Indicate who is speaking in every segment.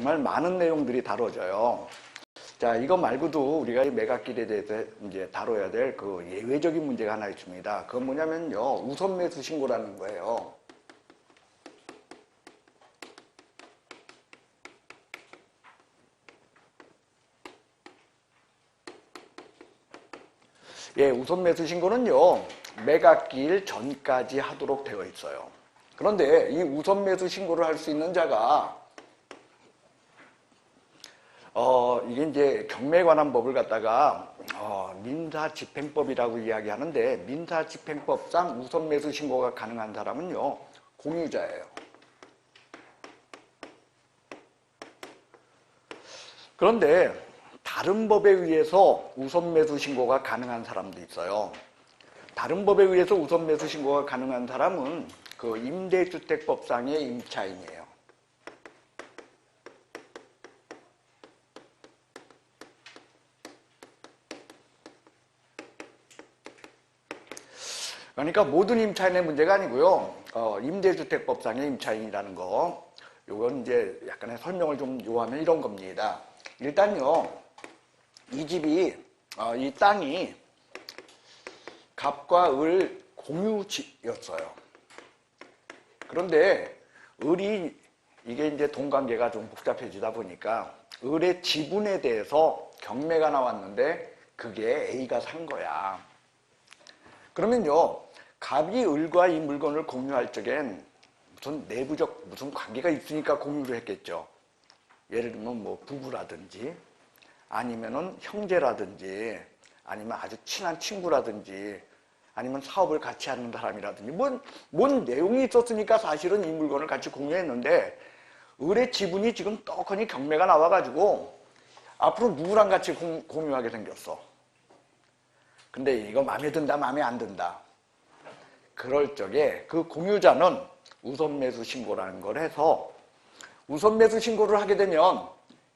Speaker 1: 정말 많은 내용들이 다뤄져요. 자, 이거 말고도 우리가 이 매각길에 대해서 이제 다뤄야 될 그 예외적인 문제가 하나 있습니다. 그건 뭐냐면요, 우선 매수 신고라는 거예요. 예, 우선 매수 신고는요, 매각길 전까지 하도록 되어 있어요. 그런데 이 우선 매수 신고를 할 수 있는 자가 이게 이제 경매에 관한 법을 갖다가 민사집행법이라고 이야기하는데, 민사집행법상 우선 매수 신고가 가능한 사람은요, 공유자예요. 그런데 다른 법에 의해서 우선 매수 신고가 가능한 사람도 있어요. 다른 법에 의해서 우선 매수 신고가 가능한 사람은 그 임대주택법상의 임차인이에요. 그러니까 모든 임차인의 문제가 아니고요. 임대주택법상의 임차인이라는 거, 요건 이제 약간의 설명을 좀 요하면 이런 겁니다. 일단요, 이 집이, 이 땅이 갑과 을 공유지였어요. 그런데 을이, 이게 이제 돈관계가 좀 복잡해지다 보니까 을의 지분에 대해서 경매가 나왔는데 그게 A가 산 거야. 그러면요, 갑이 을과 이 물건을 공유할 적엔 무슨 내부적 무슨 관계가 있으니까 공유를 했겠죠. 예를 들면 뭐 부부라든지 아니면은 형제라든지 아니면 아주 친한 친구라든지 아니면 사업을 같이 하는 사람이라든지 뭔 내용이 있었으니까 사실은 이 물건을 같이 공유했는데, 을의 지분이 지금 떡하니 경매가 나와가지고 앞으로 누구랑 같이 공유하게 생겼어. 근데 이거 마음에 든다 마음에 안 든다. 그럴 적에 그 공유자는 우선 매수 신고라는 걸 해서, 우선 매수 신고를 하게 되면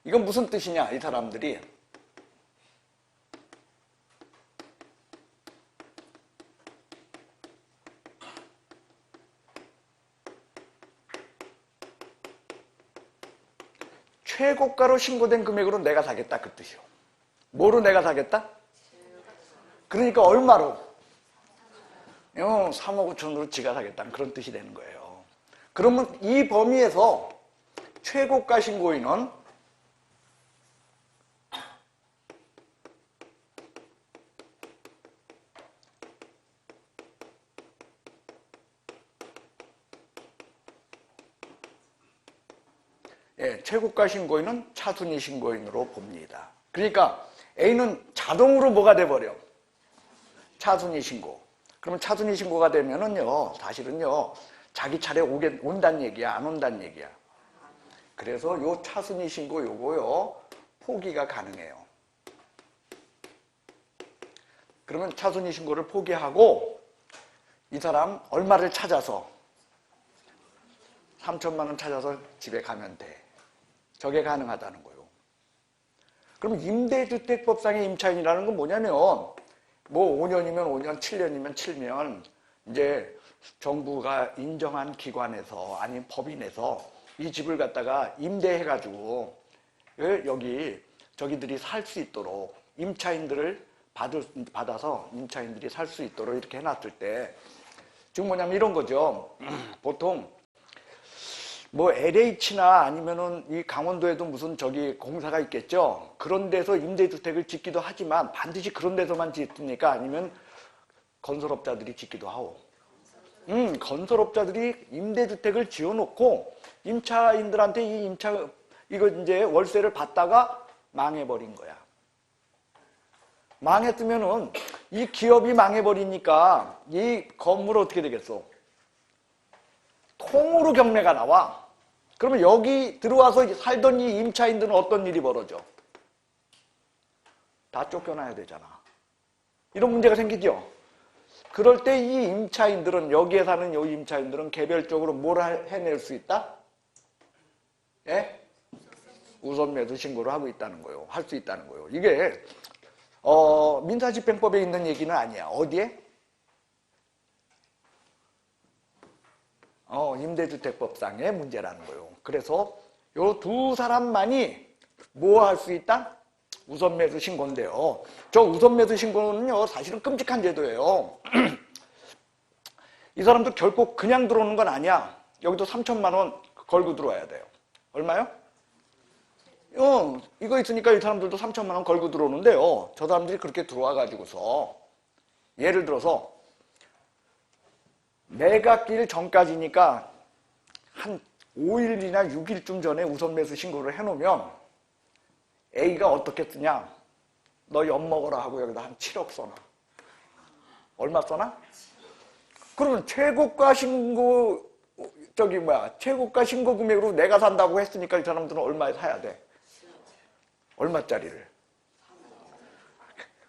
Speaker 1: 이건 무슨 뜻이냐, 이 사람들이 최고가로 신고된 금액으로 내가 사겠다, 그 뜻이요. 뭐로 내가 사겠다? 그러니까 얼마로? 3억 5천으로 지가 사겠다는 그런 뜻이 되는 거예요. 그러면 이 범위에서 최고가 신고인은 최고가 신고인은 차순위 신고인으로 봅니다. 그러니까 A는 자동으로 뭐가 돼버려? 차순위 신고. 그러면 차순위 신고가 되면은요, 사실은요, 자기 차례 온다는 얘기야, 안 온다는 얘기야. 그래서 요 차순위 신고 요거요, 포기가 가능해요. 그러면 차순위 신고를 포기하고 이 사람 얼마를 찾아서 3천만 원 찾아서 집에 가면 돼. 저게 가능하다는 거예요. 그럼 임대주택법상의 임차인이라는 건 뭐냐면, 뭐 5년이면 5년, 7년이면 7년, 이제 정부가 인정한 기관에서 아니면 법인에서 이 집을 갖다가 임대해가지고 여기 저기들이 살 수 있도록, 임차인들을 받아서 임차인들이 살 수 있도록 이렇게 해놨을 때, 지금 뭐냐면 이런 거죠. 보통 뭐 LH나 아니면은 이 강원도에도 무슨 저기 공사가 있겠죠. 그런 데서 임대주택을 짓기도 하지만 반드시 그런 데서만 짓습니까? 아니면 건설업자들이 짓기도 하고. 건설업자들이 임대주택을 지어놓고 임차인들한테 이거 이제 월세를 받다가 망해버린 거야. 망했으면은 이 기업이 망해버리니까 이 건물 어떻게 되겠어? 통으로 경매가 나와. 그러면 여기 들어와서 살던 이 임차인들은 어떤 일이 벌어져? 다 쫓겨나야 되잖아. 이런 문제가 생기죠. 그럴 때 이 임차인들은, 여기에 사는 이 임차인들은 개별적으로 뭘 해낼 수 있다? 예? 우선 매수 신고를 하고 있다는 거예요. 할 수 있다는 거예요. 이게 민사집행법에 있는 얘기는 아니야. 어디에? 임대주택법상의 문제라는 거예요. 그래서 요 두 사람만이 뭐 할 수 있다? 우선 매수 신고인데요. 저 우선 매수 신고는요, 사실은 끔찍한 제도예요. 이 사람도 결코 그냥 들어오는 건 아니야. 여기도 3천만 원 걸고 들어와야 돼요. 얼마요? 이거 있으니까 이 사람들도 3천만 원 걸고 들어오는데요. 저 사람들이 그렇게 들어와 가지고서 예를 들어서 매각일 전까지니까 한 5일이나 6일쯤 전에 우선 매수 신고를 해놓으면 A가 어떻게 쓰냐? 너 엿먹어라 하고 여기다 한 7억 써놔. 얼마 써놔? 그러면 최고가 신고 최고가 신고 금액으로 내가 산다고 했으니까 이 사람들은 얼마에 사야 돼? 얼마짜리를?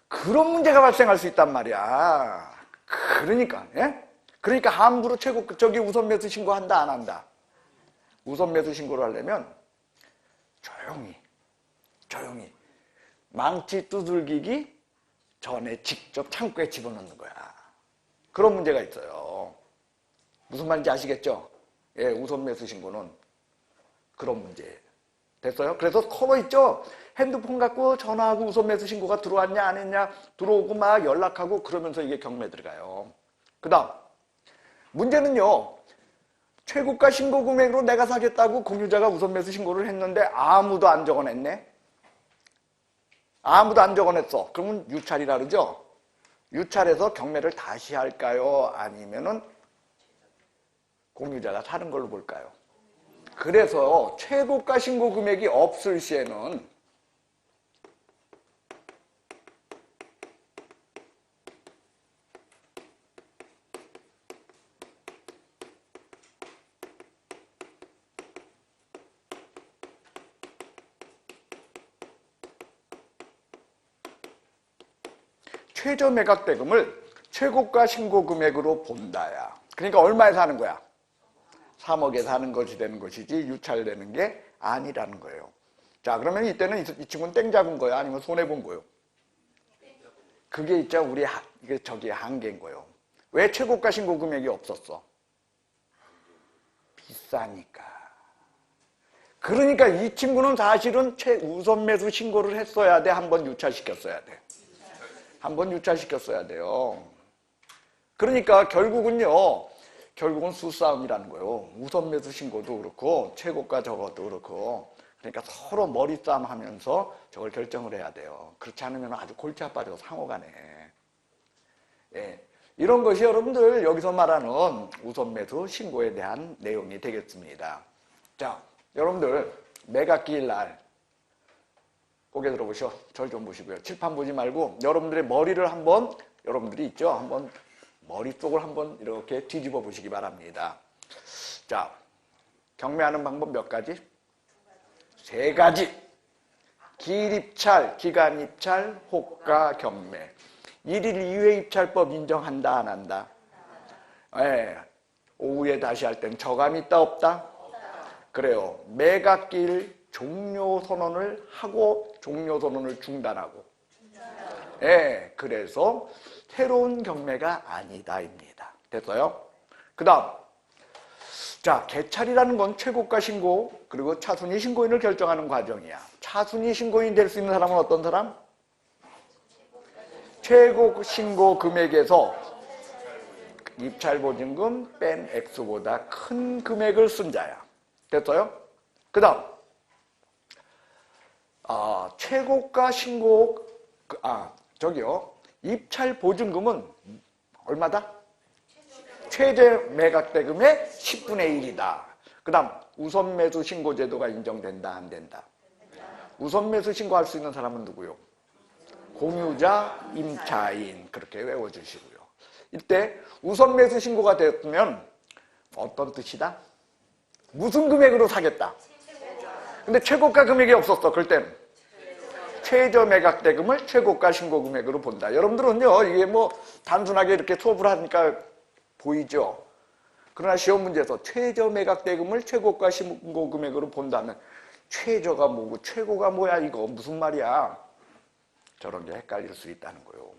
Speaker 1: 그런 문제가 발생할 수 있단 말이야. 그러니까, 예? 그러니까 함부로 우선 매수 신고한다, 안 한다? 우선 매수 신고를 하려면 조용히 망치 두들기기 전에 직접 창고에 집어넣는 거야. 그런 문제가 있어요. 무슨 말인지 아시겠죠? 예, 우선 매수 신고는 그런 문제. 됐어요? 그래서 서로 있죠? 핸드폰 갖고 전화하고 우선 매수 신고가 들어왔냐 안 했냐 들어오고 막 연락하고 그러면서 이게 경매 들어가요. 그 다음 문제는요. 최고가 신고 금액으로 내가 사겠다고 공유자가 우선 매수 신고를 했는데 아무도 안 적어냈네. 아무도 안 적어냈어. 그러면 유찰이라 그러죠? 유찰해서 경매를 다시 할까요? 아니면은 공유자가 사는 걸로 볼까요? 그래서 최고가 신고 금액이 없을 시에는 최저 매각 대금을 최고가 신고 금액으로 본다야. 그러니까 얼마에 사는 거야? 3억에 사는 것이 되는 것이지 유찰되는 게 아니라는 거예요. 자, 그러면 이때는 이 친구는 땡 잡은 거야? 아니면 손해본 거예요? 그게 있죠. 저기 한계인 거예요. 왜 최고가 신고 금액이 없었어? 비싸니까. 그러니까 이 친구는 사실은 우선 매수 신고를 했어야 돼? 한번 유찰시켰어야 돼? 한번 유찰시켰어야 돼요. 그러니까 결국은 수싸움이라는 거예요. 우선 매수 신고도 그렇고 최고가 저것도 그렇고 그러니까 서로 머리싸움 하면서 저걸 결정을 해야 돼요. 그렇지 않으면 아주 골치 아파져 상호간에. 예. 이런 것이 여러분들 여기서 말하는 우선 매수 신고에 대한 내용이 되겠습니다. 자, 여러분들 매각기일 날 고개 들어보시오. 절 좀 보시고요. 칠판 보지 말고 여러분들의 머리를 한번 여러분들이 있죠. 한번 머릿속을 한번 이렇게 뒤집어 보시기 바랍니다. 자, 경매하는 방법 몇 가지? 3가지. 기일입찰, 기간입찰, 호가 경매. 1일 이후에 입찰법 인정한다, 안 한다? 예. 오후에 다시 할 땐 저감 있다, 없다? 그래요. 매각기일 종료 선언을 하고 종료 선언을 중단하고. 예. 그래서 새로운 경매가 아니다입니다. 됐어요? 그 다음 자, 개찰이라는 건 최고가 신고 그리고 차순위 신고인을 결정하는 과정이야. 차순위 신고인 될 수 있는 사람은 어떤 사람? 최고 신고 금액에서 입찰보증금 뺀 액수보다 큰 금액을 쓴 자야. 됐어요? 그 다음 최고가 신고 입찰보증금은 얼마다? 최대 매각대금의 10분의 1이다. 그 다음 우선매수 신고제도가 인정된다, 안 된다? 우선매수 신고할 수 있는 사람은 누구요? 공유자, 임차인. 그렇게 외워주시고요. 이때 우선매수 신고가 됐으면 어떤 뜻이다? 무슨 금액으로 사겠다? 근데 최고가 금액이 없었어. 그럴 땐 최저 매각 대금을 최고가 신고 금액으로 본다. 여러분들은요, 이게 뭐 단순하게 이렇게 수업을 하니까 보이죠? 그러나 시험 문제에서 최저 매각 대금을 최고가 신고 금액으로 본다면 최저가 뭐고 최고가 뭐야? 이거 무슨 말이야? 저런 게 헷갈릴 수 있다는 거예요.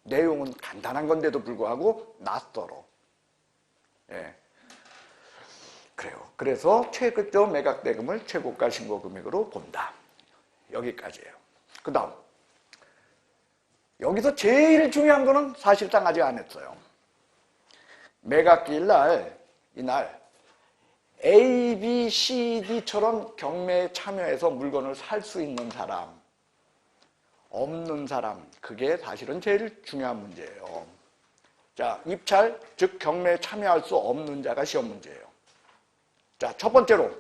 Speaker 1: 내용은 간단한 건데도 불구하고 낯설어. 예. 그래요. 그래서 최저 매각대금을 최고가 신고금액으로 본다. 여기까지예요. 그 다음 여기서 제일 중요한 거는 사실상 아직 안 했어요. 매각기일 날, 이날 A, B, C, D처럼 경매에 참여해서 물건을 살 수 있는 사람, 없는 사람, 그게 사실은 제일 중요한 문제예요. 자, 입찰, 즉 경매에 참여할 수 없는 자가 시험 문제예요. 자, 첫 번째로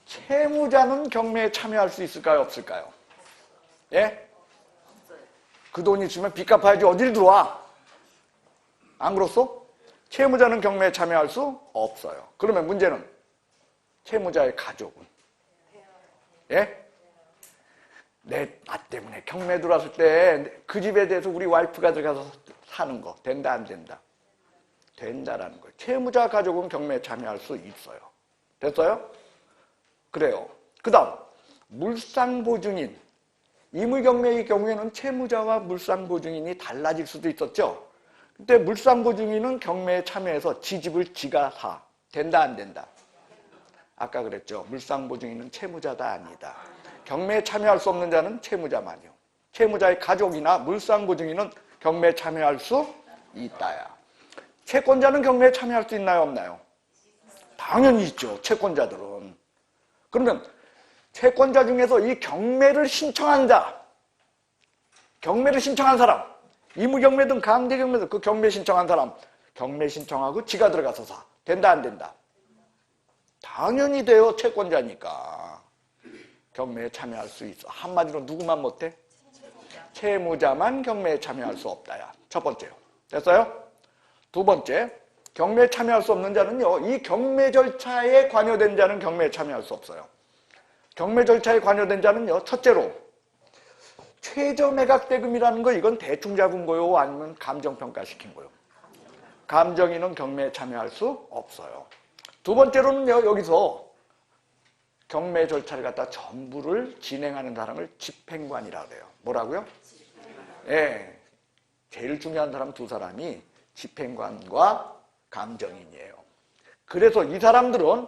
Speaker 1: 채무자는 경매에 참여할 수 있을까요, 없을까요? 예? 그 돈 있으면 빚 갚아야지 어딜 들어와? 안 그렇소? 채무자는 경매에 참여할 수 없어요. 그러면 문제는 채무자의 가족은? 예? 나 때문에 경매 들어왔을 때 그 집에 대해서 우리 와이프가 들어가서 사는 거 된다 안 된다? 된다라는 거예요. 채무자 가족은 경매에 참여할 수 있어요. 됐어요? 그래요. 그 다음 물상보증인. 이물경매의 경우에는 채무자와 물상보증인이 달라질 수도 있었죠. 근데 물상보증인은 경매에 참여해서 지 집을 지가 사. 된다 안 된다? 아까 그랬죠. 물상보증인은 채무자다 아니다. 경매에 참여할 수 없는 자는 채무자만요. 채무자의 가족이나 물상보증인은 경매에 참여할 수 있다야. 채권자는 경매에 참여할 수 있나요, 없나요? 당연히 있죠. 채권자들은. 그러면 채권자 중에서 이 경매를 신청한 자, 경매를 신청한 사람, 이무경매든 강제경매든 그 경매 신청한 사람, 경매 신청하고 지가 들어가서 사. 된다 안 된다? 당연히 돼요. 채권자니까. 경매에 참여할 수 있어. 한마디로 누구만 못해? 채무자만 경매에 참여할 수 없다야. 첫 번째요. 됐어요? 두 번째, 경매에 참여할 수 없는 자는요, 이 경매 절차에 관여된 자는 경매에 참여할 수 없어요. 경매 절차에 관여된 자는요, 첫째로 최저 매각대금이라는 거, 이건 대충 잡은 거요, 아니면 감정평가시킨 거요? 감정인은 경매에 참여할 수 없어요. 두 번째로는요, 여기서 경매 절차를 갖다 전부를 진행하는 사람을 집행관이라고 해요. 뭐라고요? 예, 제일 중요한 사람 두 사람이 집행관과 감정인이에요. 그래서 이 사람들은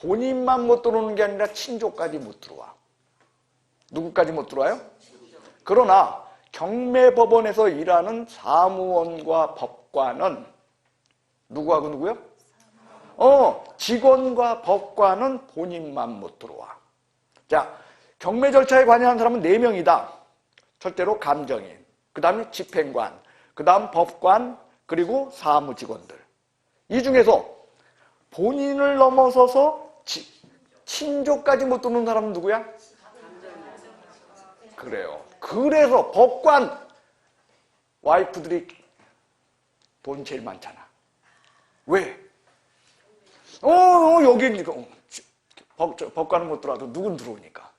Speaker 1: 본인만 못 들어오는 게 아니라 친족까지 못 들어와. 누구까지 못 들어와요? 그러나 경매법원에서 일하는 사무원과 법관은 누구하고 누구요? 직원과 법관은 본인만 못 들어와. 자, 경매 절차에 관여한 사람은 4명이다. 첫째로 감정인, 그 다음에 집행관, 그 다음 법관, 그리고 사무직원들. 이 중에서 본인을 넘어서서 친족까지 못 듣는 사람은 누구야? 그래요. 그래서 법관 와이프들이 돈 제일 많잖아. 왜? 여기 법관은 못 들어와도 누군 들어오니까?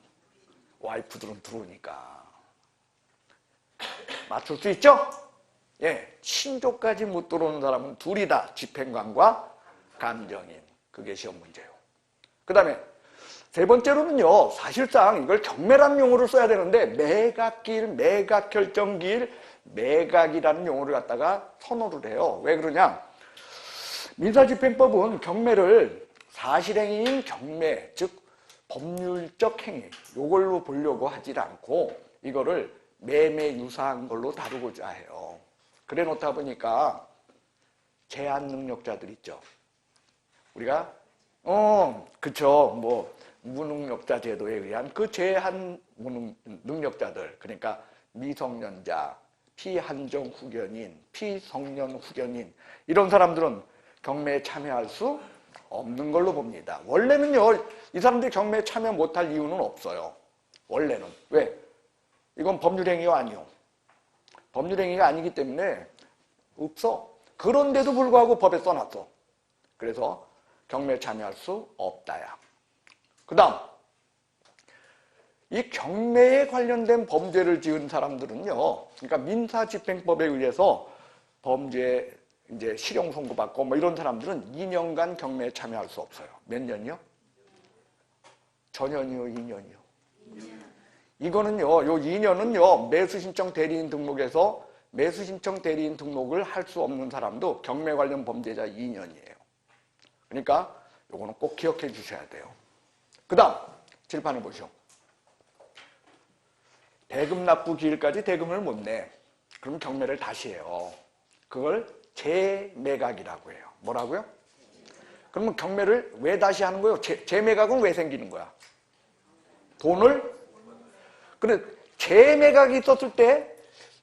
Speaker 1: 와이프들은 들어오니까. 맞출 수 있죠? 예, 친족까지 못 들어오는 사람은 둘이다. 집행관과 감정인. 그게 시험 문제예요. 그 다음에 세 번째로는요, 사실상 이걸 경매라는 용어를 써야 되는데 매각기일, 매각결정기일, 매각이라는 용어를 갖다가 선호를 해요. 왜 그러냐? 민사집행법은 경매를 사실행위인 경매, 즉 법률적 행위, 이걸로 보려고 하질 않고 이거를 매매 유사한 걸로 다루고자 해요. 그래 놓다 보니까 제한 능력자들 있죠. 우리가 그쵸, 뭐 무능력자 제도에 의한 그 제한 능력자들, 그러니까 미성년자, 피한정 후견인, 피성년 후견인, 이런 사람들은 경매에 참여할 수 없는 걸로 봅니다. 원래는요, 이 사람들이 경매에 참여 못할 이유는 없어요. 원래는. 왜? 이건 법률행위가 아니요. 법률행위가 아니기 때문에 없어. 그런데도 불구하고 법에 써놨어. 그래서 경매에 참여할 수 없다야. 그 다음, 이 경매에 관련된 범죄를 지은 사람들은요, 그러니까 민사집행법에 의해서 범죄 이제 실형 선고받고 뭐 이런 사람들은 2년간 경매에 참여할 수 없어요. 몇 년이요? 전년이요, 2년이요? 이거는요, 요 2년은요, 매수신청 대리인 등록에서 매수신청 대리인 등록을 할 수 없는 사람도 경매 관련 범죄자 2년이에요. 그러니까 요거는 꼭 기억해 주셔야 돼요. 그 다음 칠판을 보시오. 대금 납부 기일까지 대금을 못 내. 그럼 경매를 다시 해요. 그걸 재매각이라고 해요. 뭐라고요? 그러면 경매를 왜 다시 하는 거예요? 재매각은 왜 생기는 거야? 돈을? 근데 재매각이 있었을 때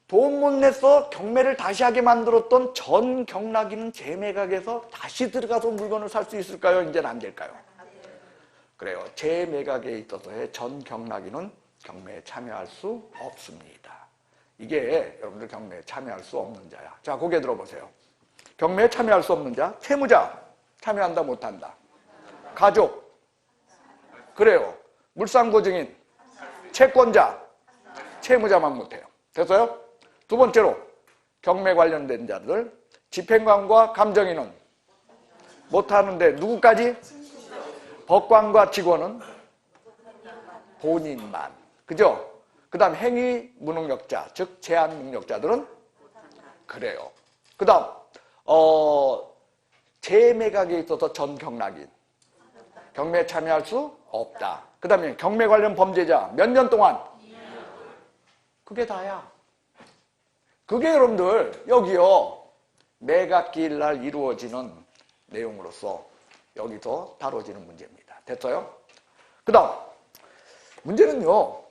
Speaker 1: 돈 못 내서 경매를 다시 하게 만들었던 전 경락인은 재매각에서 다시 들어가서 물건을 살 수 있을까요? 이제는 안 될까요? 그래요. 재매각에 있어서의 전 경락인은 경매에 참여할 수 없습니다. 이게 여러분들 경매에 참여할 수 없는 자야. 자, 고개 들어보세요. 경매에 참여할 수 없는 자, 채무자 참여한다 못한다. 가족, 그래요. 물상고 증인, 채권자, 채무자만 못해요. 됐어요? 두 번째로 경매 관련된 자들, 집행관과 감정인은 못하는데 누구까지? 법관과 직원은 본인만. 그죠? 그 다음 행위 무능력자, 즉 제한 능력자들은 그래요. 그 다음 재매각에 있어서 전 경락인 경매에 참여할 수 없다. 그 다음에 경매 관련 범죄자 몇 년 동안? 그게 다야. 그게 여러분들 여기요 매각기일 날 이루어지는 내용으로서 여기서 다뤄지는 문제입니다. 됐어요? 그 다음 문제는요,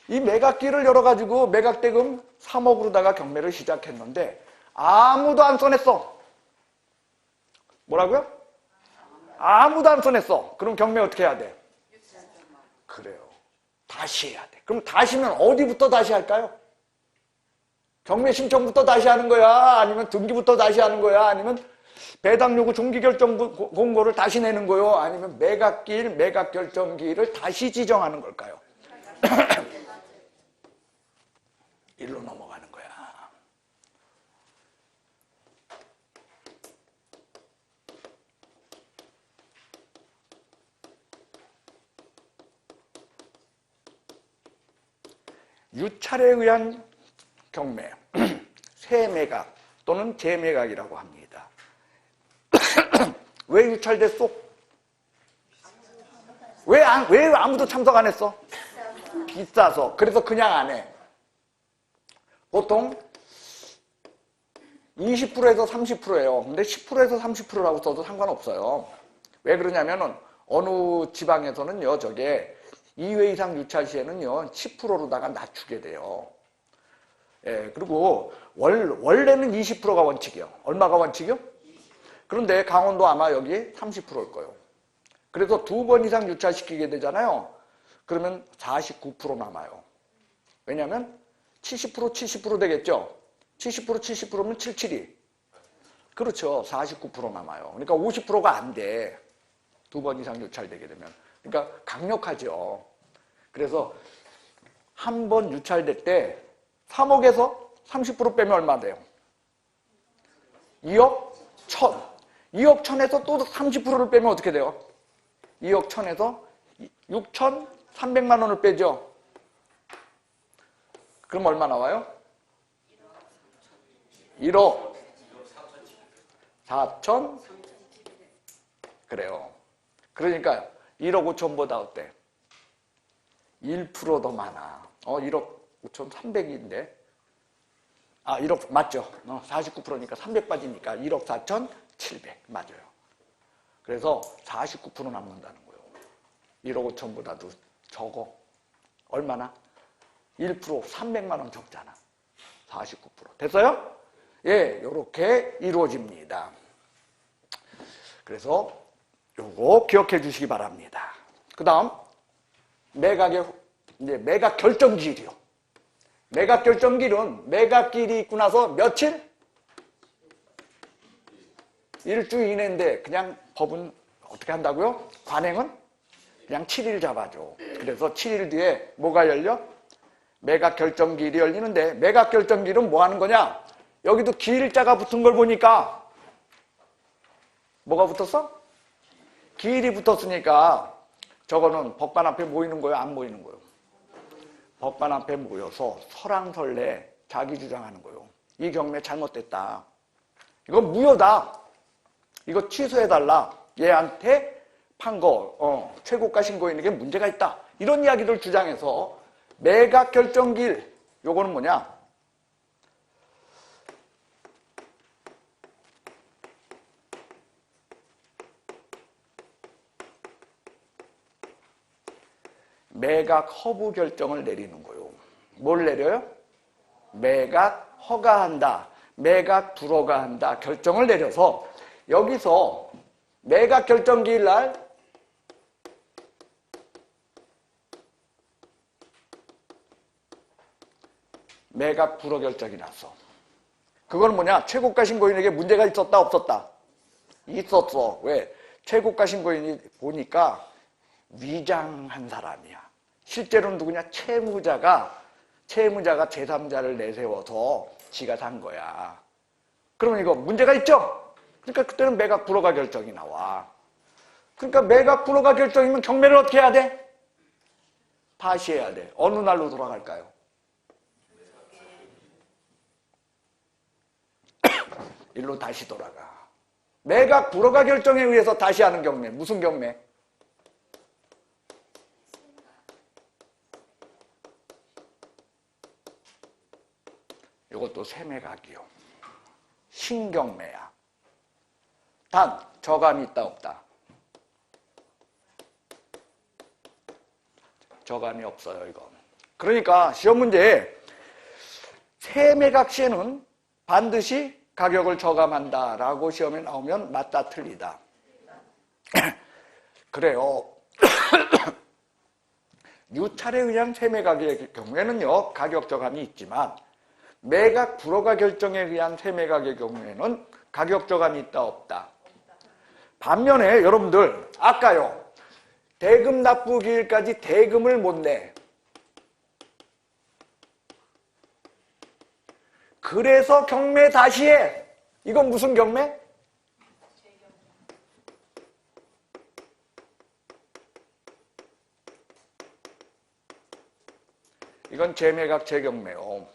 Speaker 1: 이 매각기를 열어가지고 매각대금 3억으로다가 경매를 시작했는데 아무도 안 써냈어. 뭐라고요? 아무도 안 써냈어. 그럼 경매 어떻게 해야 돼? 그래요. 다시 해야 돼. 그럼 다시면 어디부터 다시 할까요? 경매 신청부터 다시 하는 거야? 아니면 등기부터 다시 하는 거야? 아니면 배당 요구 종기결정 공고를 다시 내는 거요? 아니면 매각기일, 매각결정기일을 다시 지정하는 걸까요? 일로 넘어가는 거야. 유찰에 의한 경매, 세매각 또는 재매각이라고 합니다. 왜 유찰됐어? 왜 아무도 참석 안 했어? 비싸서. 그래서 그냥 안 해. 보통 20%에서 30%예요. 근데 10%에서 30%라고 써도 상관없어요. 왜 그러냐면은 어느 지방에서는요, 저게 2회 이상 유찰 시에는요, 10%로다가 낮추게 돼요. 예, 그리고 원래는 20%가 원칙이요. 얼마가 원칙이요? 그런데 강원도 아마 여기 30%일 거예요. 그래서 2번 이상 유찰시키게 되잖아요. 그러면 49% 남아요. 왜냐하면 70% 되겠죠? 70%면 77이. 그렇죠. 49% 남아요. 그러니까 50%가 안 돼. 2번 이상 유찰되게 되면. 그러니까 강력하죠. 그래서 한 번 유찰될 때 3억에서 30% 빼면 얼마 돼요? 2억 1천. 2억 1천에서 또 30%를 빼면 어떻게 돼요? 2억 1천에서 6,300만 원을 빼죠. 그럼 얼마 나와요? 1억 4천. 그래요. 그러니까 1억 5천보다 어때? 1% 더 많아. 1억 5,300인데. 1억 맞죠? 49%니까 300 빠지니까 1억 4,700 맞아요. 그래서 49% 남는다는 거예요. 1억 5천보다도 적어. 얼마나? 1% 300만 원 적잖아. 49%. 됐어요? 예, 이렇게 이루어집니다. 그래서 요거 기억해 주시기 바랍니다. 그 다음 이제 매각 결정기일이요. 매각 결정기일은 매각기일이 있고 나서 며칠? 일주일 이내인데 그냥 법은 어떻게 한다고요? 관행은 그냥 7일 잡아줘. 그래서 7일 뒤에 뭐가 열려? 매각 결정기일이 열리는데 매각 결정기일은 뭐 하는 거냐? 여기도 기일자가 붙은 걸 보니까 뭐가 붙었어? 기일이 붙었으니까 저거는 법관 앞에 모이는 거예요? 안 모이는 거예요? 법관 앞에 모여서 설왕설래 자기 주장하는 거예요. 이 경매 잘못됐다. 이거 무효다. 이거 취소해달라. 얘한테 판 거, 최고가 신고인에게 문제가 있다. 이런 이야기를 주장해서 매각 결정기일, 요거는 뭐냐? 매각 허부 결정을 내리는 거예요. 뭘 내려요? 매각 허가한다, 매각 불허가 한다 결정을 내려서 여기서 매각 결정기일 날 매각 불허 결정이 났어. 그건 뭐냐? 최고가 신고인에게 문제가 있었다 없었다? 있었어. 왜? 최고가 신고인이 보니까 위장한 사람이야. 실제로는 누구냐? 채무자가 제3자를 내세워서 지가 산 거야. 그러면 이거 문제가 있죠? 그러니까 그때는 매각 불허가 결정이 나와. 그러니까 매각 불허가 결정이면 경매를 어떻게 해야 돼? 다시 해야 돼. 어느 날로 돌아갈까요? 일로 다시 돌아가. 매각 불허가 결정에 의해서 다시 하는 경매. 무슨 경매? 이것도 세매각이요. 신경매야. 단 저감이 있다 없다? 저감이 없어요. 이건. 그러니까 시험 문제에 세매각 시에는 반드시 가격을 저감한다라고 시험에 나오면 맞다 틀리다. 그래요. 유찰에 의한 세매각의 경우에는요 가격 저감이 있지만 매각 불허가 결정에 의한 세매각의 경우에는 가격 저감이 있다 없다? 반면에 여러분들 아까요 대금 납부 기일까지 대금을 못 내. 그래서 경매 다시 해. 이건 무슨 경매? 이건 재매각 재경매요.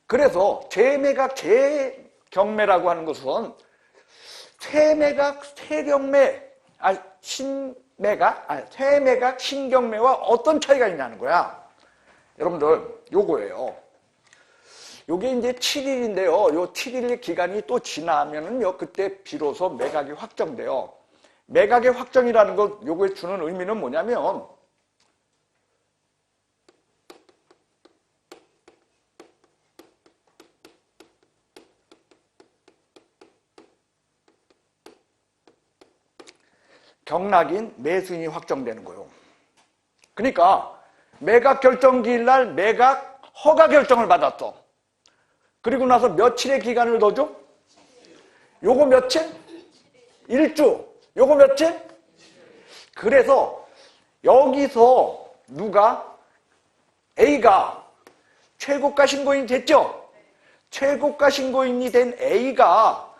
Speaker 1: 그래서 재매각 재경매라고 하는 것은 세매각 세경매, 세매각 신경매와 어떤 차이가 있냐는 거야. 여러분들 요거예요. 요게 이제 7일인데요. 요 7일 기간이 또 지나면은요, 그때 비로소 매각이 확정돼요. 매각의 확정이라는 것, 요거에 주는 의미는 뭐냐면, 경락인 매수인이 확정되는 거예요. 그러니까 매각 결정기일 날 매각 허가 결정을 받았어. 그리고 나서 며칠의 기간을 더 줘? 요거 며칠? 1주. 요거 며칠? 그래서 여기서 누가? A가 최고가 신고인이 됐죠? 최고가 신고인이 된 A가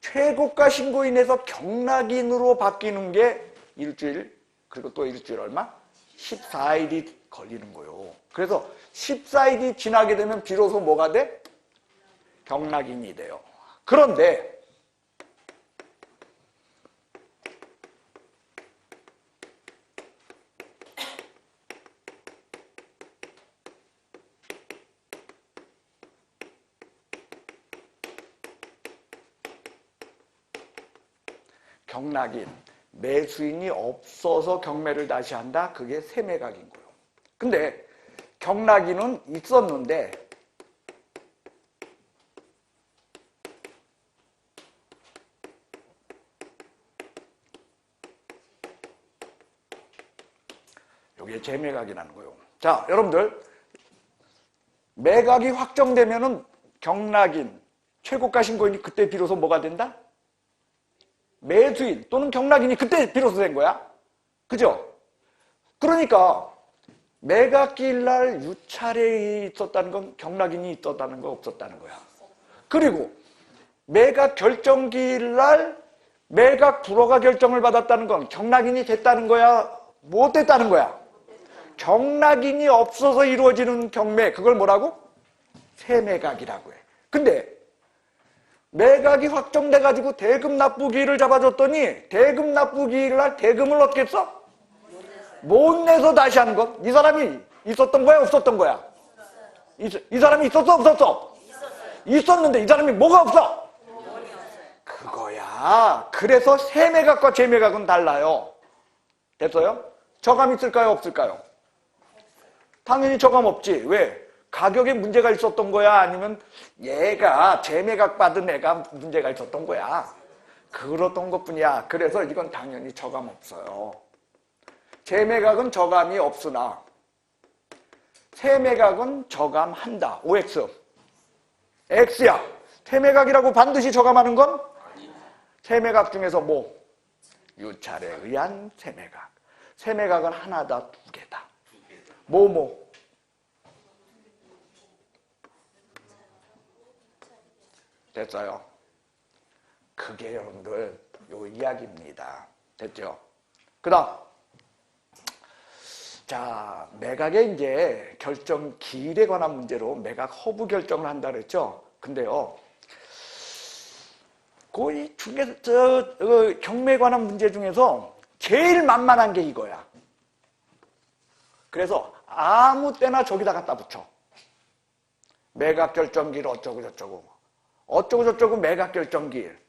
Speaker 1: 최고가 신고인에서 경락인으로 바뀌는 게 일주일, 그리고 또 일주일 얼마? 14일이 걸리는 거예요. 그래서 14일이 지나게 되면 비로소 뭐가 돼? 경락인이 돼요. 그런데 경락인, 매수인이 없어서 경매를 다시 한다? 그게 세매각인 거예요. 근데 경락인은 있었는데 이게 재매각이라는 거예요. 자, 여러분들 매각이 확정되면은 경락인, 최고가 신고인이 그때 비로소 뭐가 된다? 매수인 또는 경락인이 그때 비로소 된 거야. 그죠? 그러니까 매각기일 날 유찰에 있었다는 건 경락인이 있었다는 거 없었다는 거야. 그리고 매각 결정기일 날 매각 불허가 결정을 받았다는 건 경락인이 됐다는 거야? 못 됐다는 거야? 경락인이 없어서 이루어지는 경매, 그걸 뭐라고? 세매각이라고 해. 근데 매각이 확정돼가지고 대금 납부기일을 잡아줬더니 대금 납부기일을 날 대금을 어떻게 써? 못 내서 다시 하는 것. 이 사람이 있었던 거야, 없었던 거야? 이 사람이 있었어, 없었어? 있었는데 이 사람이 뭐가 없어? 그거야. 그래서 세매각과 제매각은 달라요. 됐어요? 저감 있을까요, 없을까요? 당연히 저감 없지. 왜? 가격에 문제가 있었던 거야? 아니면 얘가 제매각 받은 애가 문제가 있었던 거야? 그렇던 것뿐이야. 그래서 이건 당연히 저감 없어요. 제매각은 저감이 없으나 세매각은 저감한다. OX. X야. 세매각이라고 반드시 저감하는 건? 세매각 중에서 뭐? 유찰에 의한 세매각. 세매각은 하나다, 두 개다. 뭐? 됐어요? 그게 여러분들 요 이야기입니다. 됐죠? 그 다음. 자, 매각의 이제 결정 기일에 관한 문제로 매각 허브 결정을 한다 그랬죠? 근데요, 그 중에, 경매에 관한 문제 중에서 제일 만만한 게 이거야. 그래서 아무 때나 저기다 갖다 붙여. 매각 결정기일 어쩌고저쩌고. 어쩌고저쩌고 매각 결정기일.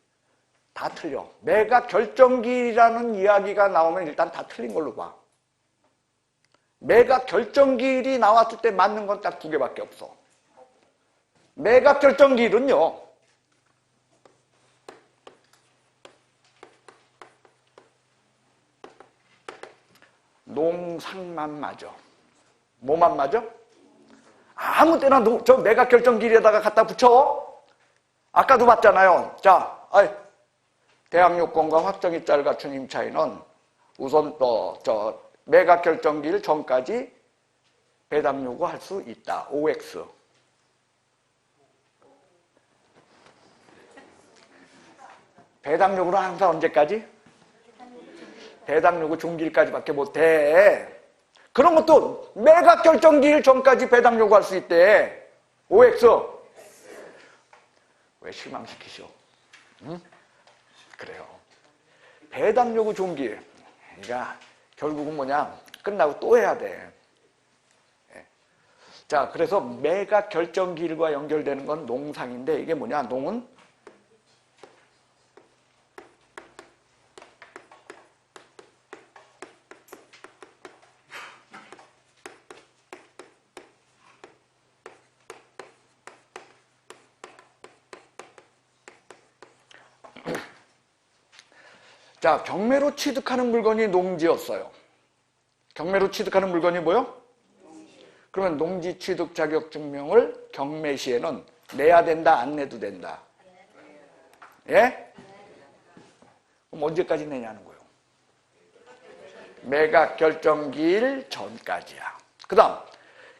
Speaker 1: 다 틀려. 매각 결정기일이라는 이야기가 나오면 일단 다 틀린 걸로 봐. 매각 결정기일이 나왔을 때 맞는 건 딱 두 개밖에 없어. 매각 결정기일은요, 농상만 맞아. 뭐만 맞아? 아무 때나 저 매각 결정기일에다가 갖다 붙여. 아까도 봤잖아요. 자, 대항 요건과 확정 입자를 갖춘 임차인은 우선 매각 결정기일 전까지 배당 요구할 수 있다. OX. 배당 요구는 항상 언제까지? 배당 요구 종기일까지밖에 못해. 그런 것도 매각 결정기일 전까지 배당 요구할 수 있대. OX. 왜 실망시키시오? 응? 그래요. 배당 요구 종기일. 그러니까 결국은 뭐냐? 끝나고 또 해야 돼. 자, 그래서 매각 결정기일과 연결되는 건 농상인데 이게 뭐냐? 농은 자, 경매로 취득하는 물건이 농지였어요. 경매로 취득하는 물건이 뭐요? 그러면 농지 취득 자격 증명을 경매 시에는 내야 된다, 안 내도 된다? 예? 그럼 언제까지 내냐는 거예요? 매각 결정기일 전까지야. 그 다음,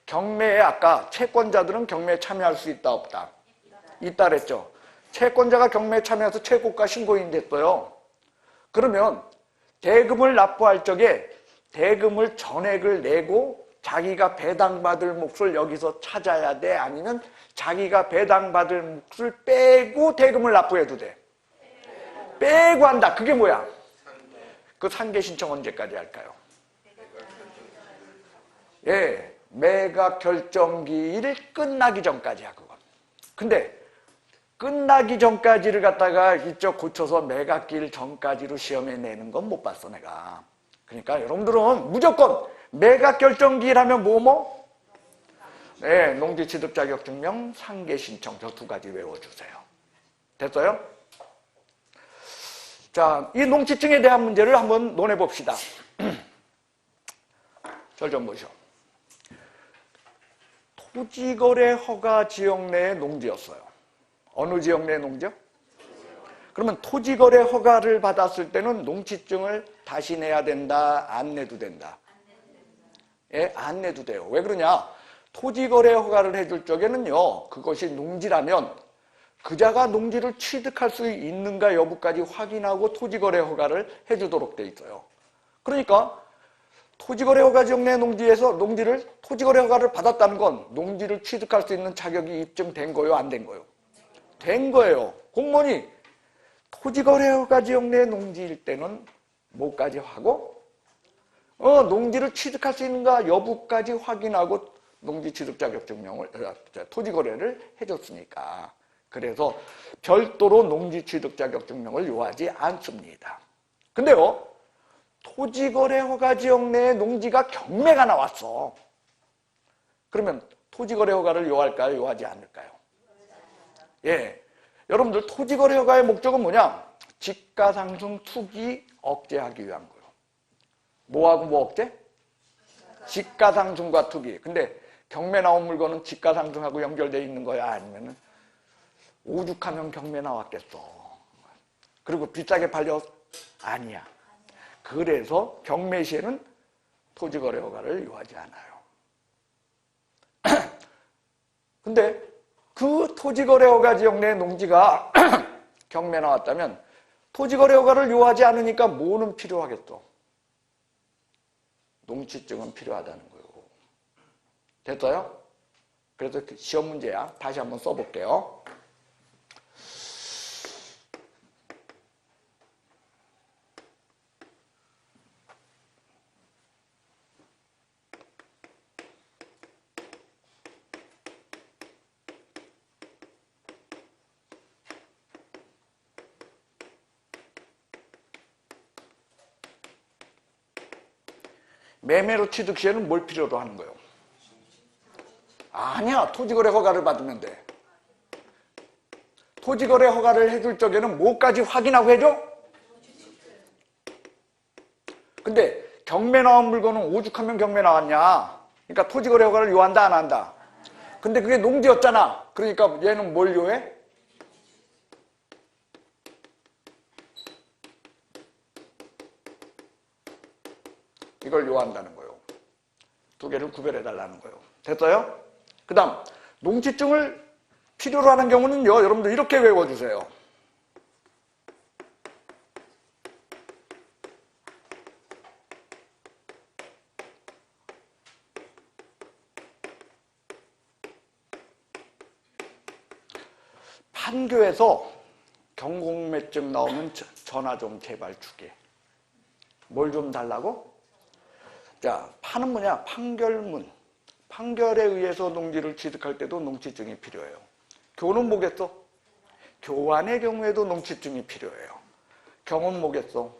Speaker 1: 경매에 아까 채권자들은 경매에 참여할 수 있다, 없다? 있다 그랬죠. 채권자가 경매에 참여해서 최고가 신고인이 됐어요. 그러면 대금을 납부할 적에 대금을 전액을 내고 자기가 배당받을 몫을 여기서 찾아야 돼? 아니면 자기가 배당받을 몫을 빼고 대금을 납부해도 돼? 빼고 한다. 그게 뭐야? 그 상계 신청 언제까지 할까요? 예, 매각 결정기일 끝나기 전까지야, 그건. 근데 끝나기 전까지를 갖다가 이쪽 고쳐서 매각기일 전까지로 시험에 내는 건 못 봤어, 내가. 그러니까 여러분들은 무조건 매각 결정기일 하면 뭐뭐? 네, 농지 취득 자격 증명, 상계 신청 저 두 가지 외워주세요. 됐어요? 자, 이 농지증에 대한 문제를 한번 논해 봅시다. 절 좀 보시오. 토지거래 허가 지역 내의 농지였어요. 어느 지역 내 농지요? 그러면 토지거래 허가를 받았을 때는 농지증을 다시 내야 된다, 안 내도 된다? 예, 안 내도 돼요. 왜 그러냐? 토지거래 허가를 해줄 적에는요, 그것이 농지라면 그자가 농지를 취득할 수 있는가 여부까지 확인하고 토지거래 허가를 해주도록 돼 있어요. 그러니까 토지거래 허가 지역 내 농지에서 토지거래 허가를 받았다는 건 농지를 취득할 수 있는 자격이 입증된 거요, 안 된 거요? 된 거예요. 공무원이 토지거래 허가 지역 내 농지일 때는 뭐까지 하고 농지를 취득할 수 있는가 여부까지 확인하고 농지 취득 자격 증명을 토지거래를 해줬으니까. 그래서 별도로 농지 취득 자격 증명을 요하지 않습니다. 근데요, 토지거래 허가 지역 내에 농지가 경매가 나왔어. 그러면 토지거래 허가를 요할까요? 요하지 않을까요? 예. 여러분들 토지거래 허가의 목적은 뭐냐? 지가상승 투기 억제하기 위한 거예요. 뭐하고 뭐 억제? 지가상승과 투기. 근데 경매 나온 물건은 지가상승하고 연결되어 있는 거야? 아니면 오죽하면 경매 나왔겠어. 그리고 비싸게 팔려? 아니야. 그래서 경매 시에는 토지거래 허가를 요하지 않아요. 근데 그 토지거래 허가 지역 내 농지가 경매 나왔다면 토지거래 허가를 요하지 않으니까 뭐는 필요하겠어? 농지증은 필요하다는 거예요. 됐어요? 그래서 시험 문제야. 다시 한번 써볼게요. 매매로 취득 시에는 뭘 필요로 하는 거예요? 아니야. 토지거래 허가를 받으면 돼. 토지거래 허가를 해줄 적에는 뭐까지 확인하고 해줘? 근데 경매 나온 물건은 오죽하면 경매 나왔냐. 그러니까 토지거래 허가를 요한다 안 한다? 근데 그게 농지였잖아. 그러니까 얘는 뭘 요해? 이걸 요한다는 거예요. 두 개를 구별해달라는 거예요. 됐어요? 그 다음 농지증을 필요로 하는 경우는요. 여러분들 이렇게 외워주세요. 판교에서 경공매증 나오면 전화 좀 제발 주게. 뭘 좀 달라고? 자, 판은 뭐냐? 판결문. 판결에 의해서 농지를 취득할 때도 농지증이 필요해요. 교는 뭐겠어? 교환의 경우에도 농지증이 필요해요. 경은 뭐겠어?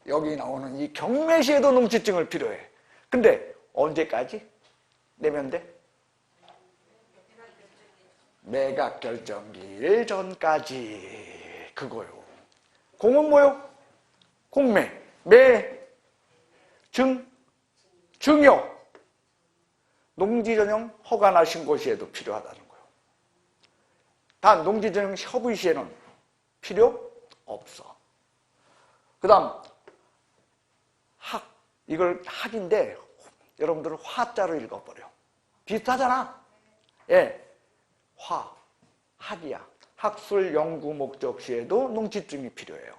Speaker 1: 여기 나오는 이 경매 시에도 농지증을 필요해. 근데 언제까지 내면 돼? 매각 결정기일 전까지. 그거요. 공은 뭐요? 공매. 매. 증여. 농지전용 허가나 신고 시에도 필요하다는 거예요. 단 농지전용 협의 시에는 필요 없어. 그 다음 학. 이걸 학인데 여러분들은 화자로 읽어버려. 비슷하잖아. 예, 화. 학이야. 학술 연구 목적 시에도 농지증이 필요해요.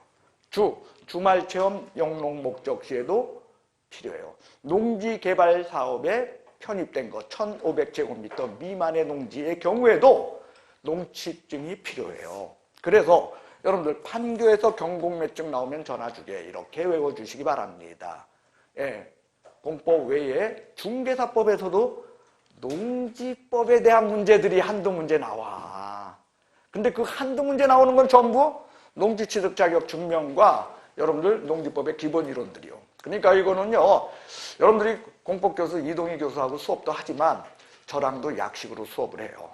Speaker 1: 주말 체험 영농 목적 시에도 필요해요. 농지 개발 사업에 편입된 것 1500제곱미터 미만의 농지의 경우에도 농지증이 필요해요. 그래서 여러분들 판교에서 경공매증 나오면 전화 주게 이렇게 외워주시기 바랍니다. 예, 공법 외에 중개사법에서도 농지법에 대한 문제들이 한두 문제 나와. 근데 그 한두 문제 나오는 건 전부 농지취득 자격 증명과 여러분들 농지법의 기본 이론들이요. 그러니까 이거는요, 여러분들이 공법교수 이동희 교수하고 수업도 하지만 저랑도 약식으로 수업을 해요.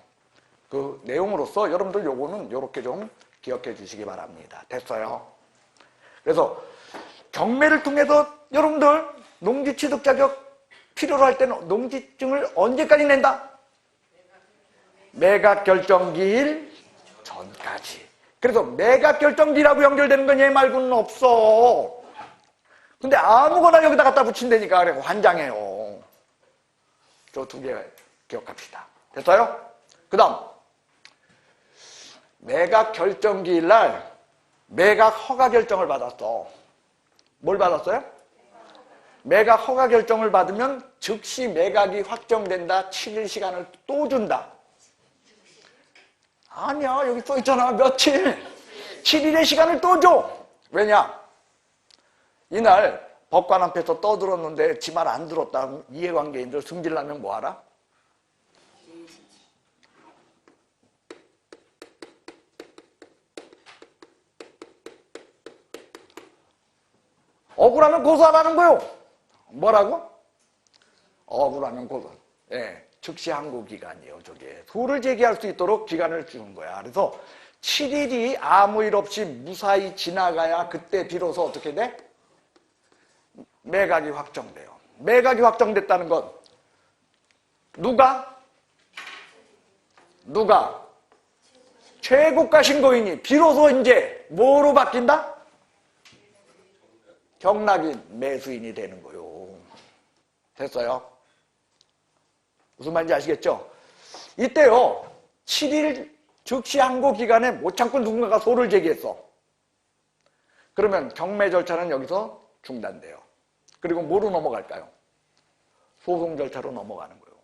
Speaker 1: 그 내용으로서 여러분들 요거는 요렇게 좀 기억해 주시기 바랍니다. 됐어요? 그래서 경매를 통해서 여러분들 농지취득 자격 필요로 할 때는 농지증을 언제까지 낸다? 매각 결정기일 전까지. 그래서 매각 결정기라고 연결되는 건 얘 말고는 없어. 근데 아무거나 여기다 갖다 붙인다니까 그래 환장해요. 저 두 개 기억합시다. 됐어요? 그 다음 매각 결정기일 날 매각 허가 결정을 받았어. 뭘 받았어요? 매각 허가 결정을 받으면 즉시 매각이 확정된다. 7일 시간을 또 준다. 아니야, 여기 써 있잖아. 며칠? 7일의 시간을 또 줘. 왜냐? 이날 법관 앞에서 떠들었는데 지 말 안 들었다. 이해관계인들 승질나면 뭐하라? 억울하면 고소하라는 거요. 뭐라고? 억울하면 고소. 예, 즉시 항고 기간이에요. 저게 소를 제기할 수 있도록 기간을 주는 거야. 그래서 7일이 아무 일 없이 무사히 지나가야 그때 비로소 어떻게 돼? 매각이 확정돼요. 매각이 확정됐다는 건 누가? 최고가 신고인이 비로소 이제 뭐로 바뀐다? 경락인 매수인이 되는 거요. 됐어요? 무슨 말인지 아시겠죠? 이때요, 7일 즉시 항고 기간에 못 참고 누군가가 소를 제기했어. 그러면 경매 절차는 여기서 중단돼요. 그리고 뭐로 넘어갈까요? 소송 절차로 넘어가는 거예요.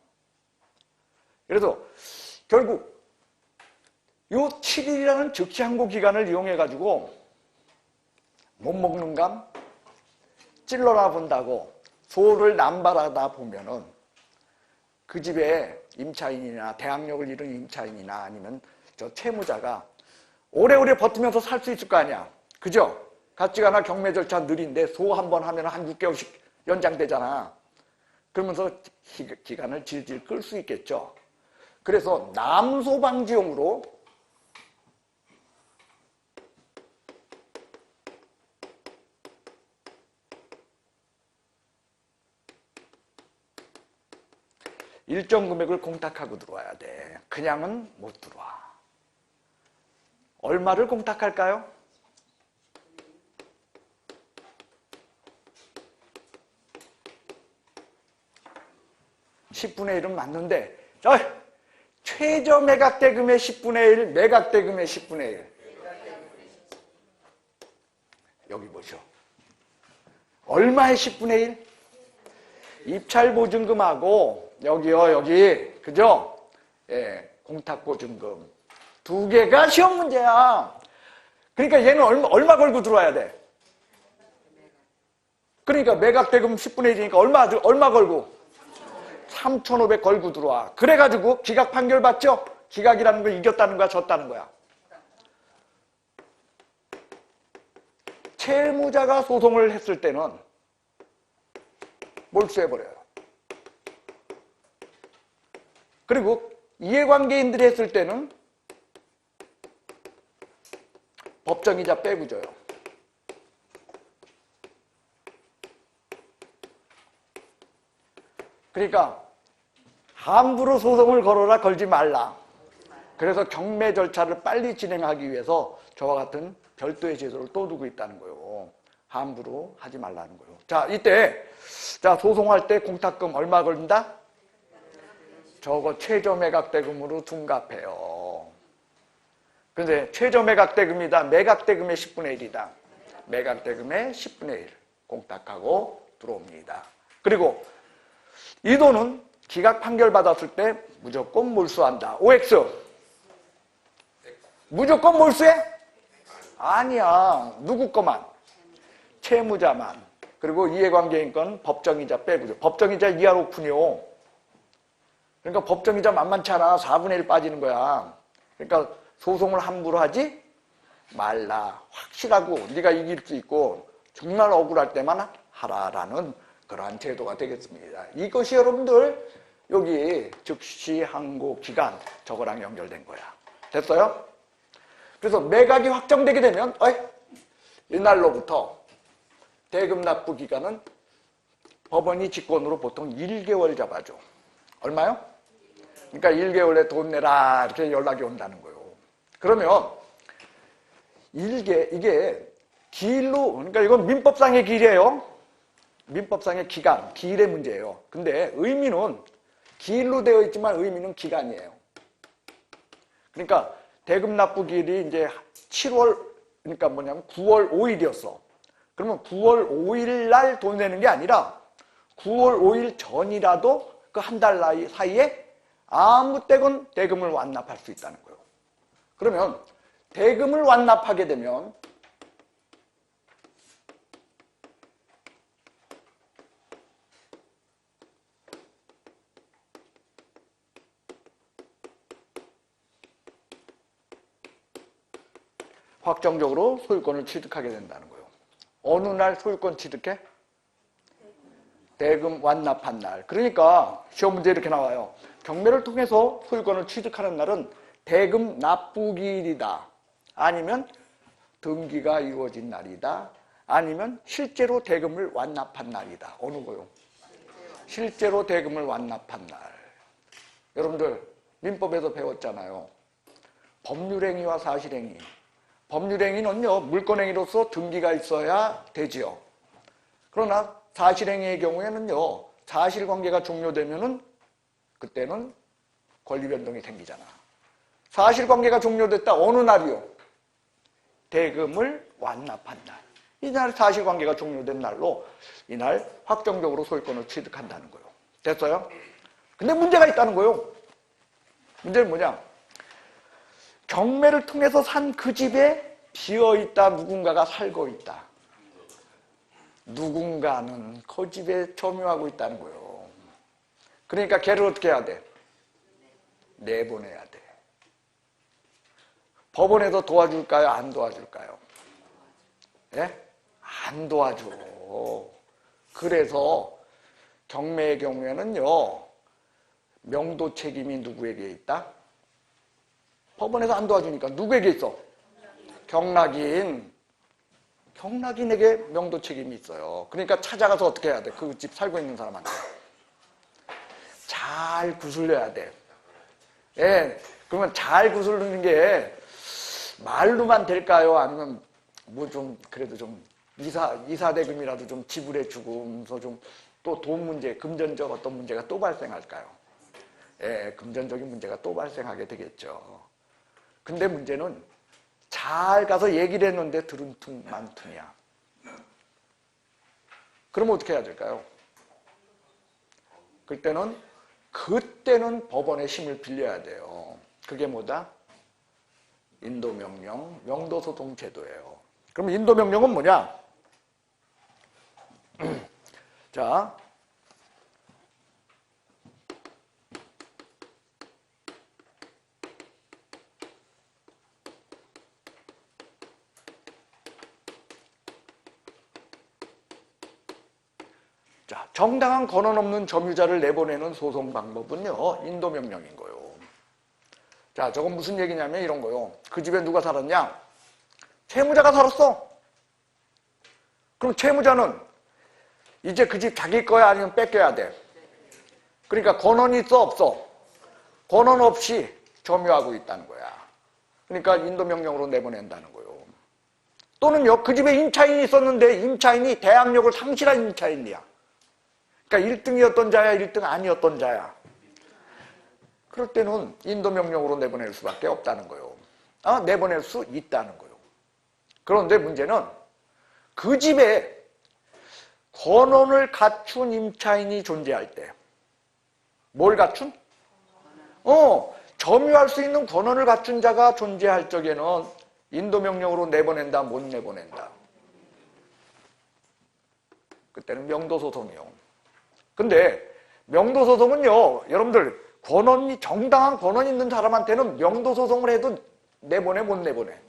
Speaker 1: 그래서 결국 이 7일이라는 즉시 항고 기간을 이용해가지고 못 먹는 감 찔러나 본다고 소를 남발하다 보면은 그 집에 임차인이나 대항력을 이룬 임차인이나 아니면 저 채무자가 오래오래 버티면서 살 수 있을 거 아니야. 그죠? 같지가 않아. 경매 절차 느린데 소 한 번 하면 한 6개월씩 연장되잖아. 그러면서 기간을 질질 끌 수 있겠죠. 그래서 남소 방지용으로 일정 금액을 공탁하고 들어와야 돼. 그냥은 못 들어와. 얼마를 공탁할까요? 10분의 1은 맞는데 최저 매각대금의 10분의 1, 매각대금의 10분의 1. 여기 보시오. 얼마의 10분의 1? 입찰보증금하고 여기요, 여기. 그죠? 예, 공탁보증금. 두 개가 시험 문제야. 그러니까 얘는 얼마 걸고 들어와야 돼? 그러니까 매각대금 10분의 1이니까 얼마 걸고? 3,500 걸고 들어와. 그래가지고 기각 판결 받죠? 기각이라는 걸 이겼다는 거야, 졌다는 거야? 채무자가 소송을 했을 때는 몰수해버려요. 그리고 이해관계인들이 했을 때는 법정이자 빼고 줘요. 그러니까 함부로 소송을 걸어라, 걸지 말라. 그래서 경매 절차를 빨리 진행하기 위해서 저와 같은 별도의 제도를 또 두고 있다는 거예요. 함부로 하지 말라는 거예요. 자, 이때 소송할 때 공탁금 얼마 걸린다? 저거 최저 매각대금으로 둔갑해요. 근데 최저 매각대금이다. 매각대금의 10분의 1이다. 매각대금의 10분의 1 공탁하고 들어옵니다. 그리고 이 돈은 기각 판결 받았을 때 무조건 몰수한다. OX. 무조건 몰수해? 아니야. 누구 거만? 채무자만. 그리고 이해관계인 건 법정이자 빼고죠. 법정이자 이하 오픈이요. 그러니까 법정이자 만만치 않아. 4분의 1 빠지는 거야. 그러니까 소송을 함부로 하지 말라. 확실하고 네가 이길 수 있고 정말 억울할 때만 하라라는 그러한 제도가 되겠습니다. 이것이 여러분들 여기 즉시 항고 기간 저거랑 연결된 거야. 됐어요? 그래서 매각이 확정되게 되면 이날로부터 대금 납부 기간은 법원이 직권으로 보통 1개월 잡아줘. 얼마요? 그러니까 1개월에 돈 내라 이렇게 연락이 온다는 거예요. 그러면 이게 기일로, 그러니까 이건 민법상의 기일이에요. 민법상의 기간, 기일의 문제예요. 근데 의미는 기일로 되어 있지만 의미는 기간이에요. 그러니까 대금 납부 기일이 이제 7월, 그러니까 뭐냐면 9월 5일이었어. 그러면 9월 5일 날 돈 내는 게 아니라 9월 5일 전이라도 그 한 달 사이에 아무 때건 대금을 완납할 수 있다는 거예요. 그러면 대금을 완납하게 되면 확정적으로 소유권을 취득하게 된다는 거예요. 어느 날 소유권 취득해? 대금 완납한 날. 그러니까 시험 문제 이렇게 나와요. 경매를 통해서 소유권을 취득하는 날은 대금 납부기일이다. 아니면 등기가 이루어진 날이다. 아니면 실제로 대금을 완납한 날이다. 어느 거요? 실제로 대금을 완납한 날. 여러분들 민법에서 배웠잖아요. 법률행위와 사실행위. 법률행위는요, 물권행위로서 등기가 있어야 되지요. 그러나 사실행위의 경우에는요, 사실관계가 종료되면은 그때는 권리변동이 생기잖아. 사실관계가 종료됐다. 어느 날이요? 대금을 완납한 날. 이날 사실관계가 종료된 날로 이날 확정적으로 소유권을 취득한다는 거예요. 됐어요? 근데 문제가 있다는 거예요. 문제는 뭐냐? 경매를 통해서 산 그 집에 비어있다. 누군가가 살고 있다. 누군가는 그 집에 점유하고 있다는 거예요. 그러니까 걔를 어떻게 해야 돼? 내보내야 돼. 법원에서 도와줄까요? 안 도와줄까요? 예? 안 도와줘. 그래서 경매의 경우에는요, 명도 책임이 누구에게 있다? 법원에서 안 도와주니까 누구에게 있어? 경락인. 경락인에게 명도 책임이 있어요. 그러니까 찾아가서 어떻게 해야 돼? 그 집 살고 있는 사람한테 잘 구슬려야 돼. 예, 그러면 잘 구슬리는 게 말로만 될까요? 아니면 뭐 좀 그래도 좀 이사 대금이라도 좀 지불해 주면서 좀 또 돈 문제, 금전적 어떤 문제가 또 발생할까요? 예, 금전적인 문제가 또 발생하게 되겠죠. 근데 문제는 잘 가서 얘기를 했는데 들은 퉁만퉁이야. 그러면 어떻게 해야 될까요? 그때는 법원의 힘을 빌려야 돼요. 그게 뭐다? 인도명령, 명도소송 제도예요. 그럼 인도명령은 뭐냐? 자, 정당한 권한 없는 점유자를 내보내는 소송 방법은요, 인도명령인 거예요. 자, 저건 무슨 얘기냐면 이런 거요. 그 집에 누가 살았냐? 채무자가 살았어. 그럼 채무자는 이제 그 집 자기 거야 아니면 뺏겨야 돼? 그러니까 권한이 있어 없어? 권한 없이 점유하고 있다는 거야. 그러니까 인도명령으로 내보낸다는 거예요. 또는요, 그 집에 임차인이 있었는데 임차인이 대항력을 상실한 임차인이야. 그러니까 1등이었던 자야, 1등 아니었던 자야. 그럴 때는 인도명령으로 내보낼 수밖에 없다는 거예요. 내보낼 수 있다는 거예요. 그런데 문제는 그 집에 권한을 갖춘 임차인이 존재할 때, 뭘 갖춘? 점유할 수 있는 권한을 갖춘 자가 존재할 적에는 인도명령으로 내보낸다, 못 내보낸다. 그때는 명도소송이요. 근데 명도소송은요, 여러분들 정당한 권한 있는 사람한테는 명도소송을 해도 내보내, 못 내보내?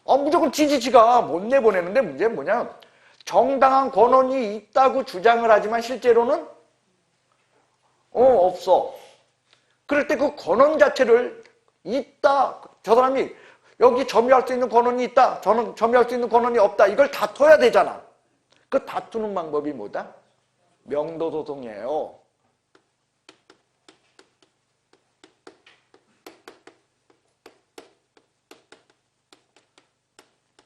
Speaker 1: 무조건 지지치가 못 내보내는데 문제는 뭐냐? 정당한 권한이 있다고 주장을 하지만 실제로는 없어. 그럴 때 그 권한 자체를 있다, 저 사람이 여기 점유할 수 있는 권한이 있다, 저는 점유할 수 있는 권한이 없다, 이걸 다퉈야 되잖아. 그 다투는 방법이 뭐다? 명도소송이에요.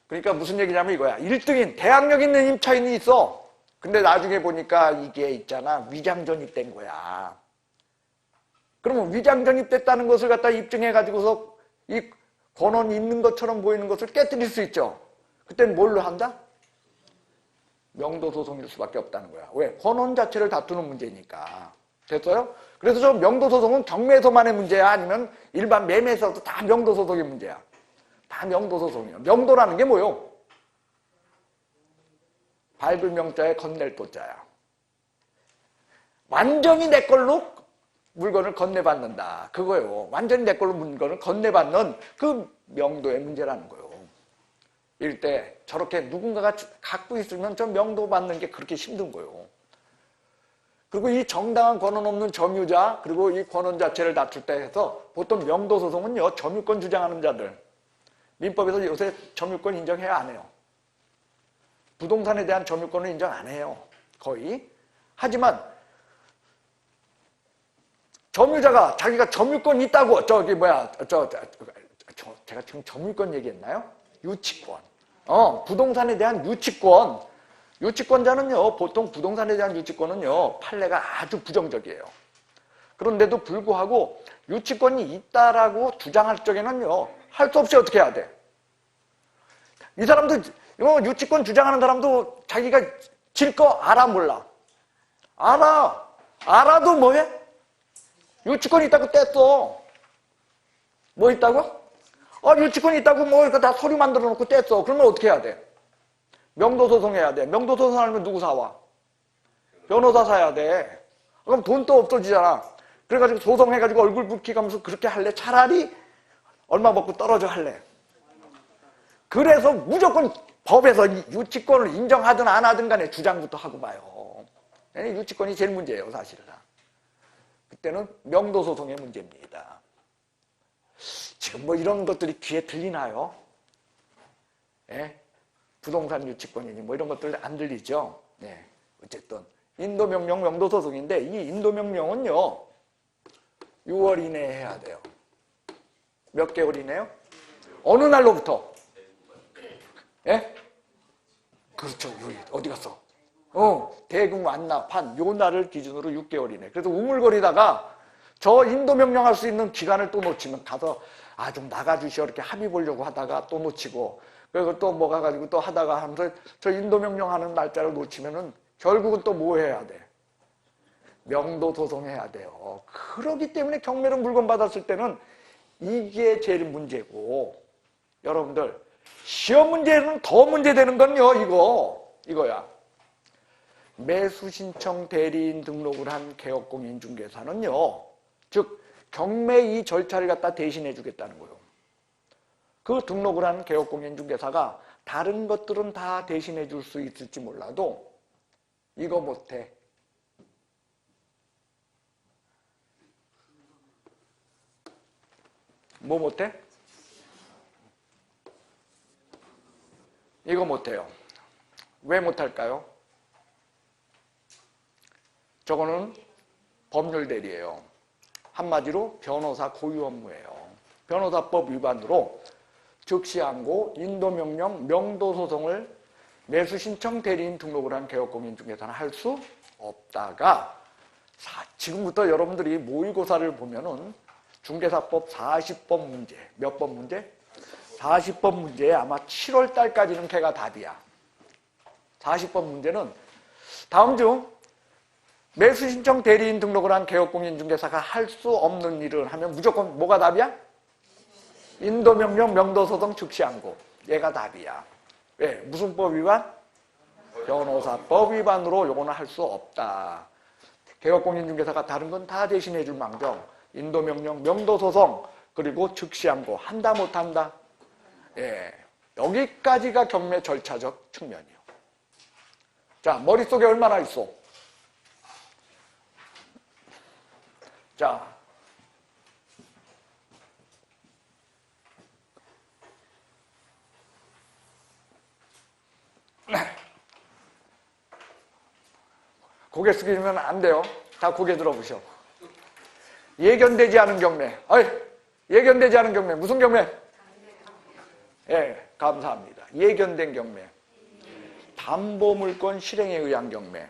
Speaker 1: 그러니까 무슨 얘기냐면 이거야. 1등인 대항력 있는 임차인이 있어. 근데 나중에 보니까 이게 있잖아, 위장 전입된 거야. 그러면 위장 전입됐다는 것을 갖다 입증해가지고서 이 권한이 있는 것처럼 보이는 것을 깨뜨릴 수 있죠. 그때는 뭘로 한다? 명도소송일 수밖에 없다는 거야. 왜? 권원 자체를 다투는 문제니까. 됐어요? 그래서 저 명도소송은 경매에서만의 문제야? 아니면 일반 매매에서도 다 명도소송의 문제야? 다 명도소송이야. 명도라는 게 뭐요? 밟을 명자에 건넬 도자야. 완전히 내 걸로 물건을 건네받는다. 그거요. 완전히 내 걸로 물건을 건네받는 그 명도의 문제라는 거요. 이럴 때 저렇게 누군가가 갖고 있으면 저 명도 받는 게 그렇게 힘든 거요. 그리고 이 정당한 권한 없는 점유자, 그리고 이 권한 자체를 다툴 때 해서 보통 명도소송은요, 점유권 주장하는 자들. 민법에서 요새 점유권 인정해야 안 해요. 부동산에 대한 점유권을 인정 안 해요. 거의. 하지만 점유자가 자기가 점유권 있다고 제가 지금 점유권 얘기했나요? 유치권. 부동산에 대한 유치권. 유치권자는요, 보통 부동산에 대한 유치권은요, 판례가 아주 부정적이에요. 그런데도 불구하고 유치권이 있다라고 주장할 적에는요, 할 수 없이 어떻게 해야 돼? 이 사람도, 유치권 주장하는 사람도 자기가 질 거 알아, 몰라? 알아. 알아도 뭐해? 유치권이 있다고 뗐어. 뭐 있다고? 유치권이 있다고 뭐 이거 다 서류 만들어 놓고 뗐어. 그러면 어떻게 해야 돼? 명도소송 해야 돼. 명도소송 하려면 누구 사와? 변호사 사야 돼. 그럼 돈도 없어지잖아. 그래가지고 소송해가지고 얼굴 붉히가면서 그렇게 할래? 차라리 얼마 먹고 떨어져 할래? 그래서 무조건 법에서 유치권을 인정하든 안 하든 간에 주장부터 하고 봐요. 유치권이 제일 문제예요, 사실은. 그때는 명도소송의 문제입니다. 지금 뭐 이런 것들이 귀에 들리나요? 예? 부동산 유치권이니 뭐 이런 것들 안 들리죠? 네. 어쨌든 인도명령 명도소송인데 이 인도명령은요 6월 이내에 해야 돼요. 몇 개월 이내요? 어느 날로부터? 예? 그렇죠. 어디 갔어? 대금 완납한 요 날을 기준으로 6개월 이내. 그래서 우물거리다가 저 인도명령 할 수 있는 기간을 또 놓치면 가서 좀 나가주시오 이렇게 합의 보려고 하다가 또 놓치고 그리고 또 뭐 가가지고 또 하다가 하면서 저 인도명령 하는 날짜를 놓치면은 결국은 또 뭐 해야 돼? 명도소송해야 돼요. 그러기 때문에 경매로 물건 받았을 때는 이게 제일 문제고 여러분들 시험 문제는 더 문제되는 건요 이거야. 매수신청 대리인 등록을 한 개업공인중개사는요 즉 경매 이 절차를 갖다 대신해 주겠다는 거예요. 그 등록을 한 개업공인중개사가 다른 것들은 다 대신해 줄 수 있을지 몰라도 이거 못해. 뭐 못해? 이거 못해요. 왜 못할까요? 저거는 법률 대리예요. 한마디로 변호사 고유 업무예요. 변호사법 위반으로 즉시항고, 인도명령, 명도소송을 매수신청 대리인 등록을 한 개업공인중개사는 할 수 없다가 지금부터 여러분들이 모의고사를 보면은 중개사법 40번 문제, 몇 번 문제? 40번 문제에 아마 7월 달까지는 걔가 답이야. 40번 문제는 다음 중 매수신청 대리인 등록을 한 개업공인중개사가 할 수 없는 일을 하면 무조건 뭐가 답이야? 인도명령, 명도소송 즉시항고. 얘가 답이야. 왜? 무슨 법 위반? 변호사법 위반으로 요거는 할 수 없다. 개업공인중개사가 다른 건 다 대신해 줄 망정 인도명령, 명도소송 그리고 즉시항고 한다 못한다? 예, 여기까지가 경매 절차적 측면이요. 자, 머릿속에 얼마나 있어? 자, 고개 숙이면 안 돼요. 다 고개 들어보셔. 예견되지 않은 경매. 예견되지 않은 경매. 무슨 경매? 예, 감사합니다. 예견된 경매. 담보물권 실행에 의한 경매.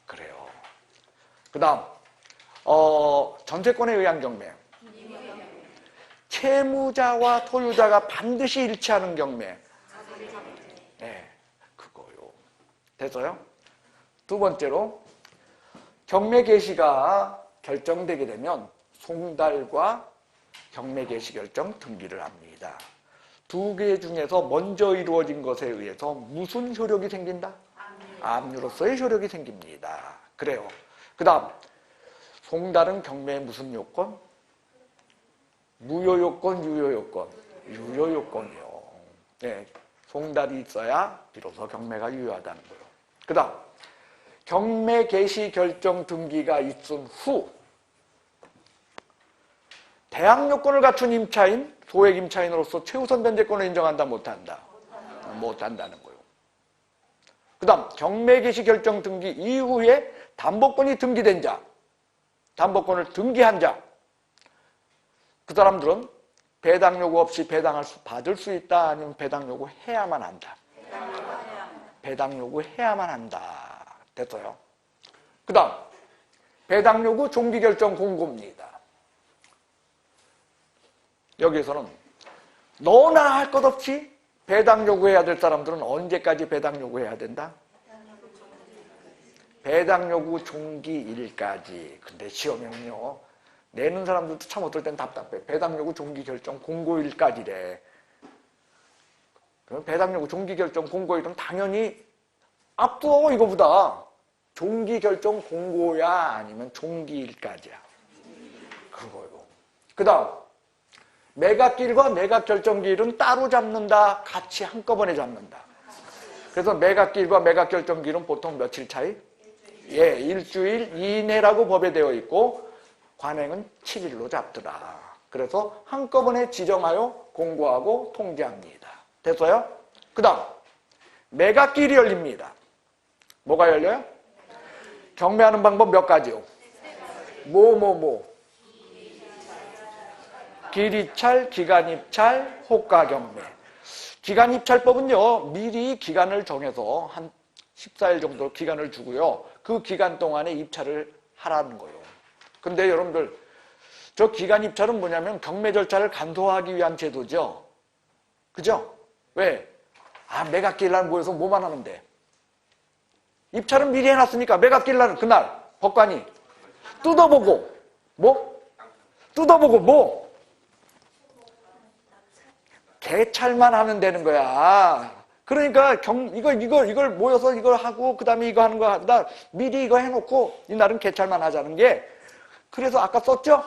Speaker 1: 그래요. 그 다음 전세권에 의한 경매. 채무자와 토유자가 반드시 일치하는 경매. 네, 그거요. 됐어요? 두 번째로 경매 개시가 결정되게 되면 송달과 경매 개시 결정 등기를 합니다. 두 개 중에서 먼저 이루어진 것에 의해서 무슨 효력이 생긴다? 압류로서의 효력이 생깁니다. 그래요. 그 다음 송달은 경매의 무슨 요건? 무효요건, 유효요건? 유효요건이요. 네, 송달이 있어야 비로소 경매가 유효하다는 거예요. 그 다음 경매 개시 결정 등기가 있은 후 대항 요건을 갖춘 임차인, 소액 임차인으로서 최우선 변제권을 인정한다, 못한다? 못한다는 거예요. 그 다음 경매 개시 결정 등기 이후에 담보권이 등기된 자, 담보권을 등기한 자, 그 사람들은 배당 요구 없이 받을 수 있다, 아니면 배당 요구 해야만 한다? 배당 요구 해야만 한다. 됐어요. 그 다음 배당 요구 종기 결정 공고입니다. 여기에서는 너나 할 것 없이 배당 요구해야 될 사람들은 언제까지 배당 요구해야 된다? 배당 요구 종기일까지. 근데 시험에는요, 내는 사람들도 참 어떨 땐 답답해. 배당 요구 종기 결정 공고일까지래. 그럼 배당 요구 종기 결정 공고일은 당연히 앞서 이거보다 종기 결정 공고야, 아니면 종기일까지야. 그거요. 그 다음 매각기일과 매각결정기일은 따로 잡는다, 같이 한꺼번에 잡는다. 그래서 매각기일과 매각결정기일은 보통 며칠 차이? 예, 일주일 이내라고 법에 되어 있고 관행은 7일로 잡더라. 그래서 한꺼번에 지정하여 공고하고 통지합니다. 됐어요? 그 다음 매각기일이 열립니다. 뭐가 열려요? 경매하는 방법 몇 가지요? 기리찰, 기간입찰, 호가경매. 기간입찰법은요, 미리 기간을 정해서 한 14일 정도 기간을 주고요. 그 기간 동안에 입찰을 하라는 거예요. 근데 여러분들, 저 기간입찰은 뭐냐면 경매 절차를 간소화하기 위한 제도죠. 그죠? 왜? 매각기일 날 모여서 뭐만 하는데? 입찰은 미리 해놨으니까 매각기일 날 그날 법관이 뜯어보고 뜯어보고 개찰만 하면 되는 거야. 그러니까 이걸 모여서 이걸 하고 그다음에 이거 하는 거 하다 미리 이거 해놓고 이날은 개찰만 하자는 게, 그래서 아까 썼죠?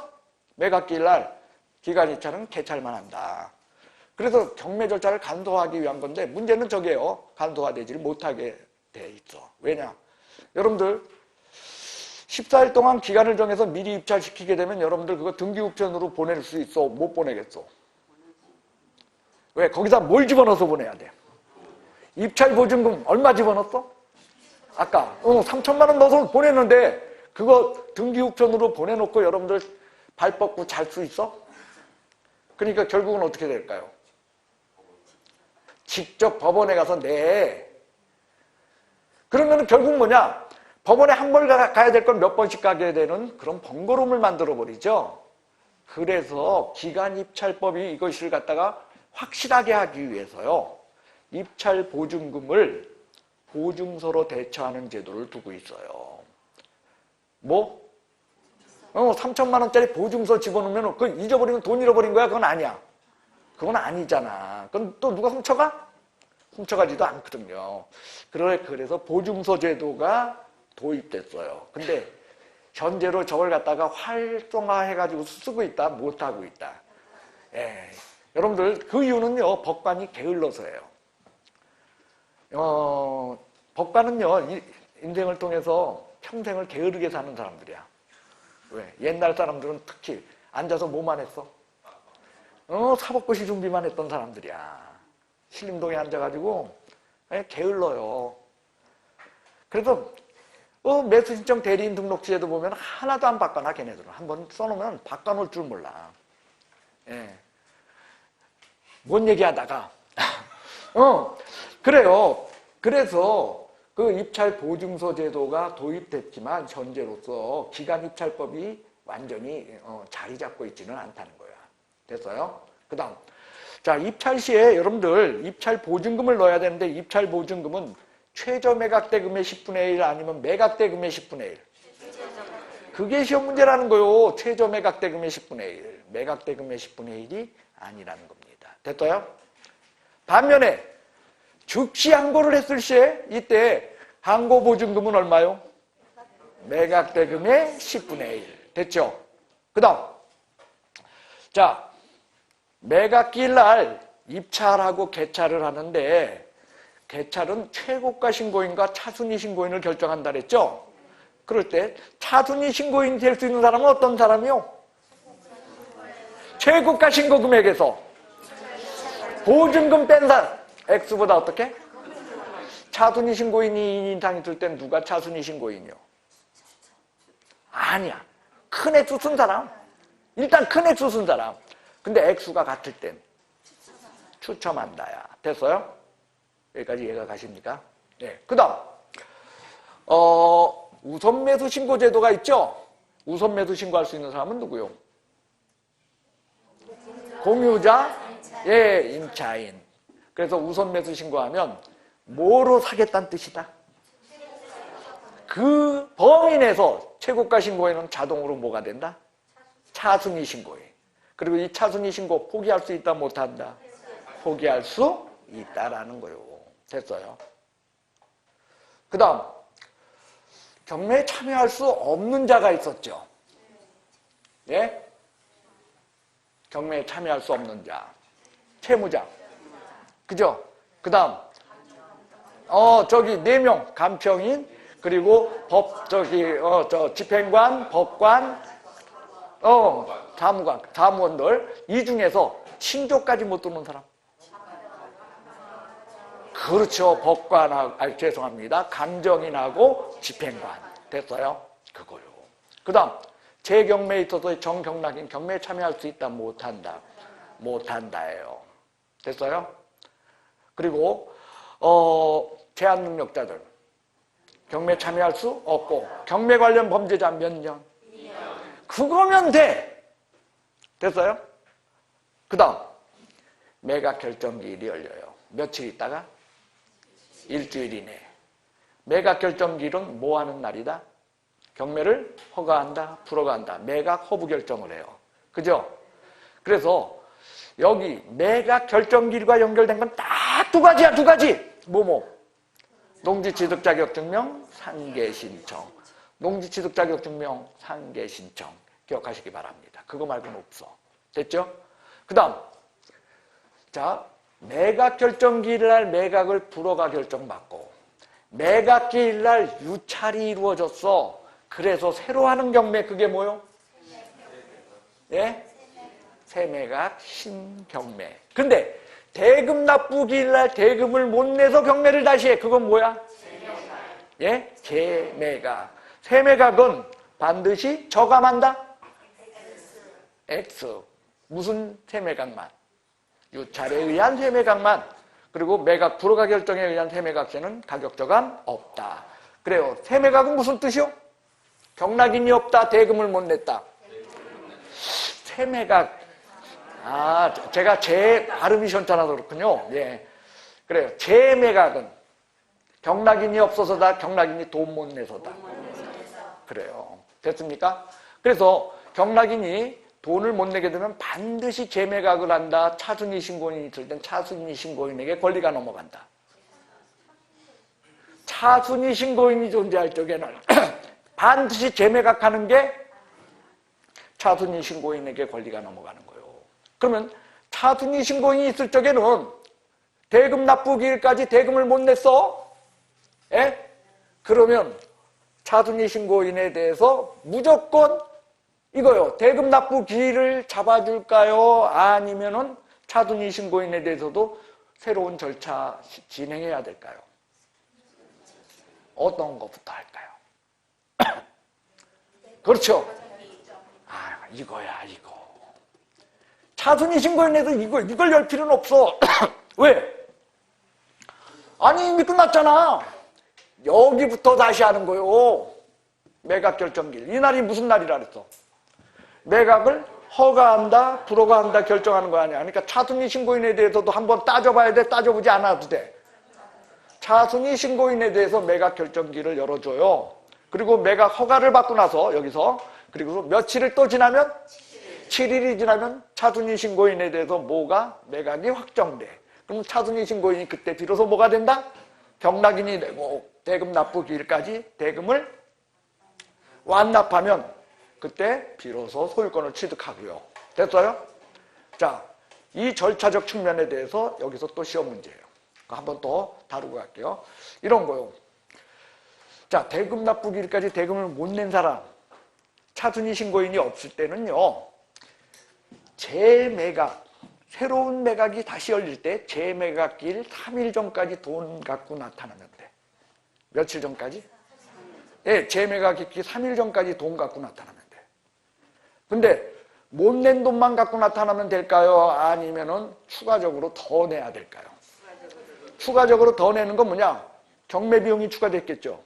Speaker 1: 매각기일 날 기간입찰은 개찰만 한다. 그래서 경매 절차를 간소화하기 위한 건데 문제는 저게요. 간소화되지를 못하게 돼 있어. 왜냐? 여러분들 14일 동안 기간을 정해서 미리 입찰시키게 되면 여러분들 그거 등기우편으로 보낼 수 있어? 못 보내겠어? 왜? 거기다 뭘 집어넣어서 보내야 돼? 입찰보증금 얼마 집어넣었어? 아까 3천만 원 넣어서 보냈는데 그거 등기우편으로 보내놓고 여러분들 발 뻗고 잘 수 있어? 그러니까 결국은 어떻게 될까요? 직접 법원에 가서 내. 그러면 결국 뭐냐? 법원에 한 번 가야 될 건 몇 번씩 가게 되는 그런 번거로움을 만들어버리죠. 그래서 기간입찰법이 이것을 갖다가 확실하게 하기 위해서요, 입찰 보증금을 보증서로 대처하는 제도를 두고 있어요. 3천만 원짜리 보증서 집어넣으면 그거 잊어버리면 돈 잃어버린 거야? 그건 아니야. 그건 아니잖아. 그건 또 누가 훔쳐가? 훔쳐가지도 않거든요. 그래서 보증서 제도가 도입됐어요. 근데 현재로 저걸 갖다가 활성화해가지고 쓰고 있다? 못하고 있다. 여러분들 그 이유는요, 법관이 게을러서예요. 법관은요, 인생을 통해서 평생을 게으르게 사는 사람들이야. 왜? 옛날 사람들은 특히 앉아서 뭐만 했어? 사법고시 준비만 했던 사람들이야. 신림동에 앉아가지고 게을러요. 그래서 매수신청 대리인 등록지에도 보면 하나도 안 바꿔놔. 걔네들은 한번 써놓으면 바꿔놓을 줄 몰라. 뭔 얘기하다가 그래요. 그래서 그 입찰 보증서 제도가 도입됐지만 현재로서 기간입찰법이 완전히 자리 잡고 있지는 않다는 거야. 됐어요? 그 다음, 자, 입찰 시에 여러분들 입찰 보증금을 넣어야 되는데 입찰 보증금은 최저 매각대금의 10분의 1 아니면 매각대금의 10분의 1. 그게 시험 문제라는 거요. 최저 매각대금의 10분의 1. 매각대금의 10분의 1이 아니라는 겁니다. 됐어요? 반면에 즉시 항고를 했을 시에 이때 항고 보증금은 얼마요? 매각대금의 10분의 1. 됐죠? 그 다음 자, 매각기일 날 입찰하고 개찰을 하는데 개찰은 최고가 신고인과 차순위 신고인을 결정한다 그랬죠? 그럴 때 차순위 신고인이 될 수 있는 사람은 어떤 사람이요? 최고가 신고 금액에서 보증금 뺀 사람 X보다 어떻게? 차순위 신고인이 인상 있을 땐 누가 차순위 신고인이요? 아니야. 큰 액수 쓴 사람. 일단 큰 액수 쓴 사람. 근데 액수가 같을 땐 추첨한다야. 됐어요? 여기까지 이해가 가십니까? 네. 그 다음 우선 매수 신고 제도가 있죠? 우선 매수 신고할 수 있는 사람은 누구요? 공유자, 예, 임차인. 그래서 우선 매수 신고하면 뭐로 사겠다는 뜻이다? 그 범위 내에서 최고가 신고에는 자동으로 뭐가 된다? 차순위 신고인. 그리고 이 차순위 신고 포기할 수 있다 못한다? 포기할 수 있다라는 거요. 됐어요? 그 다음 경매에 참여할 수 없는 자가 있었죠. 예? 경매에 참여할 수 없는 자. 채무자. 그죠? 그 다음 저기 4명 간평인 그리고 집행관, 법관, 사무원들 이 중에서 친족까지 못 두는 사람. 그렇죠. 법관하고, 죄송합니다. 감정인하고 집행관. 됐어요? 그거요. 그 다음, 재경매에 있어서 정경락인 경매에 참여할 수 있다, 못한다. 못한다예요. 됐어요? 그리고, 제한 능력자들. 경매에 참여할 수 없고, 경매 관련 범죄자 몇 년? 그거면 돼. 됐어요? 그 다음, 매각 결정기일이 열려요. 며칠 있다가? 일주일 이내. 매각 결정기일은 뭐 하는 날이다? 경매를 허가한다, 불허가한다. 매각 허브 결정을 해요. 그죠? 그래서 여기 매각 결정기일과 연결된 건 딱 두 가지야, 두 가지. 농지취득 자격증명, 상계신청. 농지취득 자격증명, 상계신청. 기억하시기 바랍니다. 그거 말고는 없어. 됐죠? 그 다음. 자, 매각 결정기일날 매각을 불허가 결정받고 매각기일날 유찰이 이루어졌어. 그래서 새로 하는 경매 그게 뭐요? 예? 새매각 신경매. 근데 대금 납부기일날 대금을 못 내서 경매를 다시 해. 그건 뭐야? 예? 재매각. 새매각은 반드시 저감한다? X. 무슨 새매각만? 유찰에 의한 세매각만. 그리고 매각 불허가 결정에 의한 세매각세는 가격 저감 없다. 그래요. 세매각은 무슨 뜻이요? 경락인이 없다. 대금을 못 냈다. 세매각. 제가 제 발음이 현찮아서 그렇군요. 예. 그래요. 재매각은 경락인이 없어서다. 경락인이 돈 못 내서다. 그래요. 됐습니까? 그래서 경락인이 돈을 못 내게 되면 반드시 재매각을 한다. 차순위 신고인이 있을 땐 차순위 신고인에게 권리가 넘어간다. 차순위 신고인이 존재할 적에는 반드시 재매각하는 게 차순위 신고인에게 권리가 넘어가는 거예요. 그러면 차순위 신고인이 있을 적에는 대금 납부기일까지 대금을 못 냈어. 예? 그러면 차순위 신고인에 대해서 무조건 이거요. 대금 납부 기일을 잡아줄까요? 아니면은 차순위 신고인에 대해서도 새로운 절차 진행해야 될까요? 어떤 것부터 할까요? 그렇죠. 이거야, 이거. 차순위 신고인에 대해서 이걸 열 필요는 없어. 왜? 아니, 이미 끝났잖아. 여기부터 다시 하는 거요. 매각 결정기일. 이 날이 무슨 날이라 그랬어? 매각을 허가한다, 불허가한다 결정하는 거 아니야. 그러니까 차순위 신고인에 대해서도 한번 따져봐야 돼. 따져보지 않아도 돼. 차순위 신고인에 대해서 매각 결정기를 열어줘요. 그리고 매각 허가를 받고 나서 여기서 그리고 며칠을 또 지나면 7일이 지나면 차순위 신고인에 대해서 뭐가 매각이 확정돼. 그럼 차순위 신고인이 그때 비로소 뭐가 된다? 경락인이 되고 대금 납부 기일까지 대금을 완납하면 그때 비로소 소유권을 취득하고요. 됐어요? 자, 이 절차적 측면에 대해서 여기서 또 시험 문제예요. 한번 더 다루고 갈게요. 이런 거요. 자, 대금 납부 기일까지 대금을 못 낸 사람, 차순위 신고인이 없을 때는요. 재매각, 새로운 매각이 다시 열릴 때 재매각기일 3일 전까지 돈 갖고 나타나면 돼. 며칠 전까지? 예, 재매각기 3일 전까지 돈 갖고 나타나면 돼. 근데 못 낸 돈만 갖고 나타나면 될까요? 아니면은 추가적으로 더 내야 될까요? 추가적으로 더 내는 건 뭐냐? 경매 비용이 추가됐겠죠.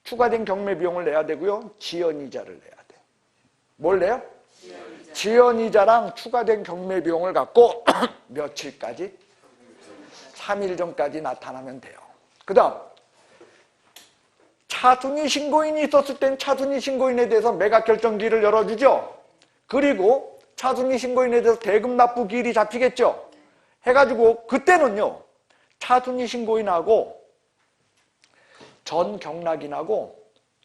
Speaker 1: 추가된 경매 비용을 내야 되고요. 지연이자를 내야 돼. 뭘 내요? 지연이자랑 추가된 경매 비용을 갖고 며칠까지? 3일 전까지 나타나면 돼요. 그 다음 차순위 신고인이 있었을 땐 차순위 신고인에 대해서 매각 결정기일을 열어주죠. 그리고 차순위 신고인에 대해서 대금 납부 기일이 잡히겠죠. 해가지고 그때는요. 차순위 신고인하고 전 경락인하고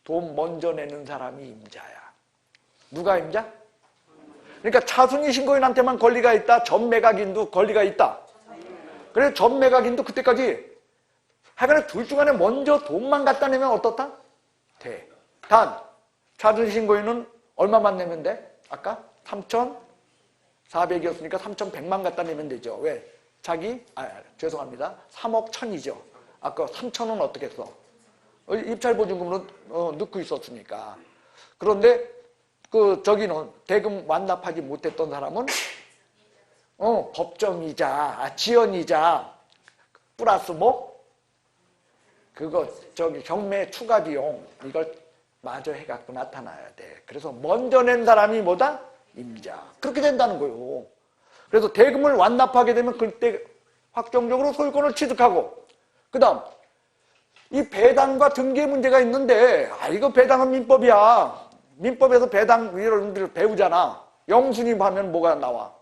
Speaker 1: 돈 먼저 내는 사람이 임자야. 누가 임자? 그러니까 차순위 신고인한테만 권리가 있다. 전 매각인도 권리가 있다. 그래서 전 매각인도 그때까지 하여간에 둘 중간에 먼저 돈만 갖다 내면 어떻다? 돼. 단 차순위 신고인은 얼마만 내면 돼? 아까 3,400이었으니까 3,100만 갖다 내면 되죠. 왜? 죄송합니다. 3억 1,000이죠. 아까 3,000은 어떻게 했어? 입찰보증금으로 넣고 있었으니까. 그런데 저기는 대금 완납하지 못했던 사람은 법정이자, 지연이자 플러스 뭐? 경매 추가 비용 이걸 마저 해갖고 나타나야 돼. 그래서 먼저 낸 사람이 뭐다? 임자. 그렇게 된다는 거예요. 그래서 대금을 완납하게 되면 그때 확정적으로 소유권을 취득하고 그 다음 이 배당과 등기에 문제가 있는데 이거 배당은 민법이야. 민법에서 배당 이런 걸 배우잖아. 영순위 하면 뭐가 나와?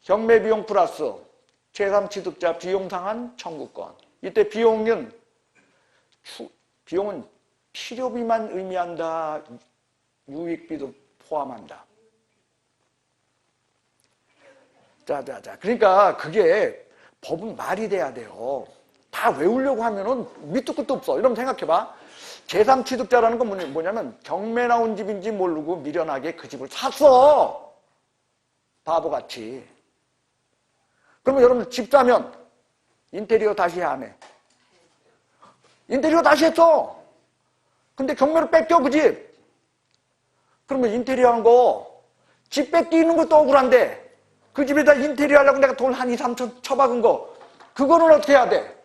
Speaker 1: 경매비용 플러스 제3취득자 비용 상한 청구권. 이때 비용은 필요비만 의미한다. 유익비도 포함한다. 자. 그러니까 그게 법은 말이 돼야 돼요. 다 외우려고 하면은 밑도 끝도 없어. 이러면 생각해봐. 제3취득자라는 건 뭐냐면 경매 나온 집인지 모르고 미련하게 그 집을 샀어. 바보같이. 그러면 여러분 집 사면 인테리어 다시 해 안 해? 인테리어 다시 했어. 근데 경매로 뺏겨 그 집. 그러면 인테리어 한 거 집 뺏기는 것도 억울한데 그 집에다 인테리어 하려고 내가 돈 한 2, 3천 쳐박은 거 그거는 어떻게 해야 돼?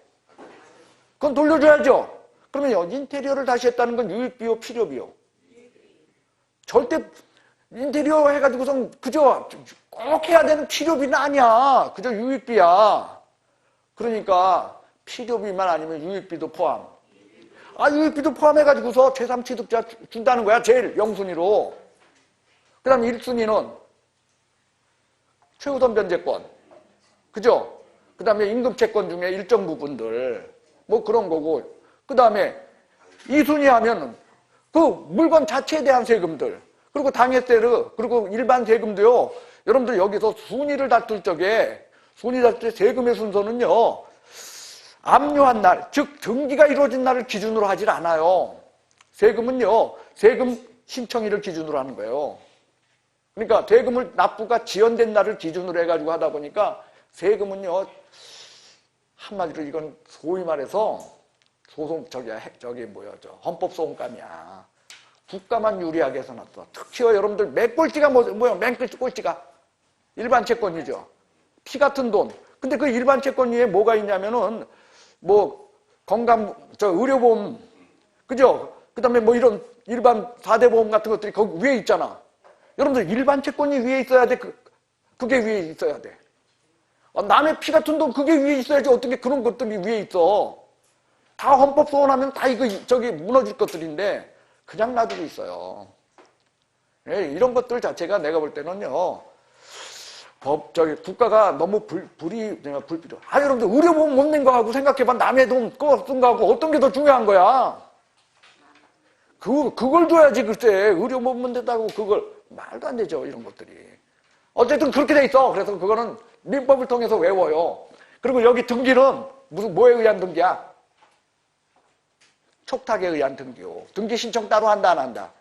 Speaker 1: 그건 돌려줘야죠. 그러면 인테리어를 다시 했다는 건 유익비요, 필요비요? 절대 인테리어 해가지고선 그저 꼭 해야 되는 필요비는 아니야. 그저 유익비야. 그러니까 필요비만 아니면 유익비도 포함. 유익비도 포함해가지고서 제3취득자 준다는 거야. 제일 영순위로. 그 다음에 1순위는 최우선 변제권. 그죠? 그 다음에 임금채권 중에 일정 부분들. 뭐 그런 거고. 그 다음에 2순위 하면 그 물건 자체에 대한 세금들. 그리고 당해세르. 그리고 일반 세금도요. 여러분들 여기서 순위를 다툴 적에 순위 다툴 때 세금의 순서는요. 압류한 날, 즉 등기가 이루어진 날을 기준으로 하질 않아요. 세금은요. 세금 신청일을 기준으로 하는 거예요. 그러니까 대금을 납부가 지연된 날을 기준으로 해가지고 하다 보니까 세금은요. 한마디로 이건 소위 말해서 헌법소송감이야. 국가만 유리하게 해서놨어. 특히 여러분들 맨꼴찌가 뭐야? 맨꼴찌가 일반 채권이죠. 피 같은 돈. 근데 그 일반 채권 위에 뭐가 있냐면은 뭐 의료보험, 그죠? 그 다음에 뭐 이런 일반 4대 보험 같은 것들이 거기 위에 있잖아. 여러분들 일반 채권이 위에 있어야 돼. 그게 위에 있어야 돼. 남의 피 같은 돈 그게 위에 있어야지 어떻게 그런 것들이 위에 있어. 다 헌법 소원하면 다 이거 저기 무너질 것들인데 그냥 놔두고 있어요. 예, 이런 것들 자체가 내가 볼 때는요. 국가가 너무 불필요. 여러분들 의료보험 못 낸 거하고 생각해봐. 남의 돈 쓴 거하고 어떤 게 더 중요한 거야? 그걸 줘야지 글쎄. 의료보험 못 낸다고 그걸. 말도 안 되죠. 이런 것들이. 어쨌든 그렇게 돼 있어. 그래서 그거는 민법을 통해서 외워요. 그리고 여기 등기는 뭐에 의한 등기야? 촉탁에 의한 등기요. 등기 신청 따로 한다 안 한다?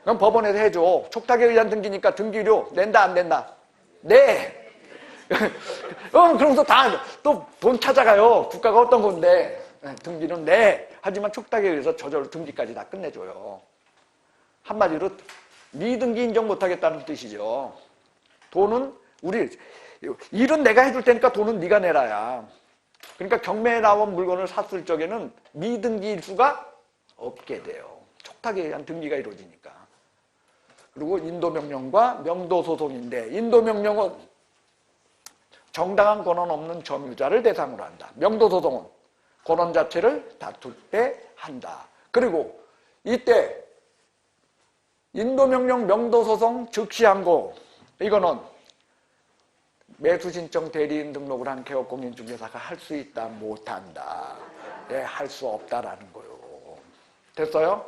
Speaker 1: 그럼 법원에서 해줘. 촉탁에 의한 등기니까 등기료 낸다 안 낸다? 네. 그러면서 다 또 돈 찾아가요. 국가가 어떤 건데 등기는 네. 하지만 촉탁에 의해서 저절로 등기까지 다 끝내줘요. 한마디로 미등기 인정 못하겠다는 뜻이죠. 돈은 일은 내가 해줄 테니까 돈은 네가 내라야. 그러니까 경매에 나온 물건을 샀을 적에는 미등기일 수가 없게 돼요. 촉탁에 의한 등기가 이루어지니까. 그리고 인도명령과 명도소송인데 인도명령은 정당한 권한 없는 점유자를 대상으로 한다. 명도소송은 권한 자체를 다툴 때 한다. 그리고 이때 인도명령 명도소송 즉시항고 이거는 매수신청 대리인 등록을 한 개업공인중개사가 할 수 있다 못한다. 예, 할 수 없다라는 거요. 됐어요?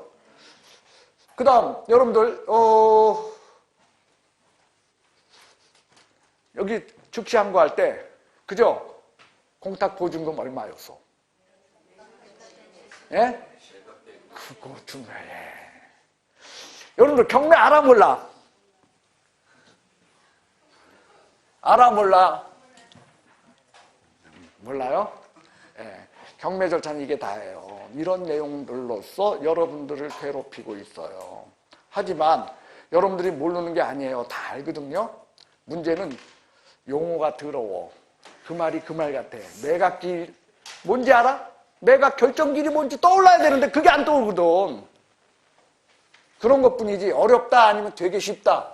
Speaker 1: 그 다음 여러분들 여기 즉시항고할 때 그죠? 공탁보증금 얼마였어? 예? 그거 좀 해. 여러분들 경매 알아 몰라? 알아 몰라? 몰라요? 예. 경매 절차는 이게 다예요. 이런 내용들로서 여러분들을 괴롭히고 있어요. 하지만 여러분들이 모르는 게 아니에요. 다 알거든요. 문제는 용어가 더러워. 그 말이 그 말 같아. 매각길 뭔지 알아? 매각 결정길이 뭔지 떠올라야 되는데 그게 안 떠오르거든. 그런 것뿐이지 어렵다 아니면 되게 쉽다.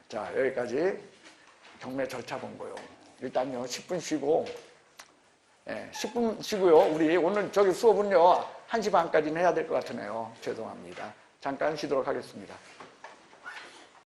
Speaker 1: 자, 여기까지 경매 절차 본 거요. 일단요 10분 쉬고 10분 쉬고요. 우리 오늘 저기 수업은요 1시 반까지는 해야 될 것 같으네요. 죄송합니다. 잠깐 쉬도록 하겠습니다.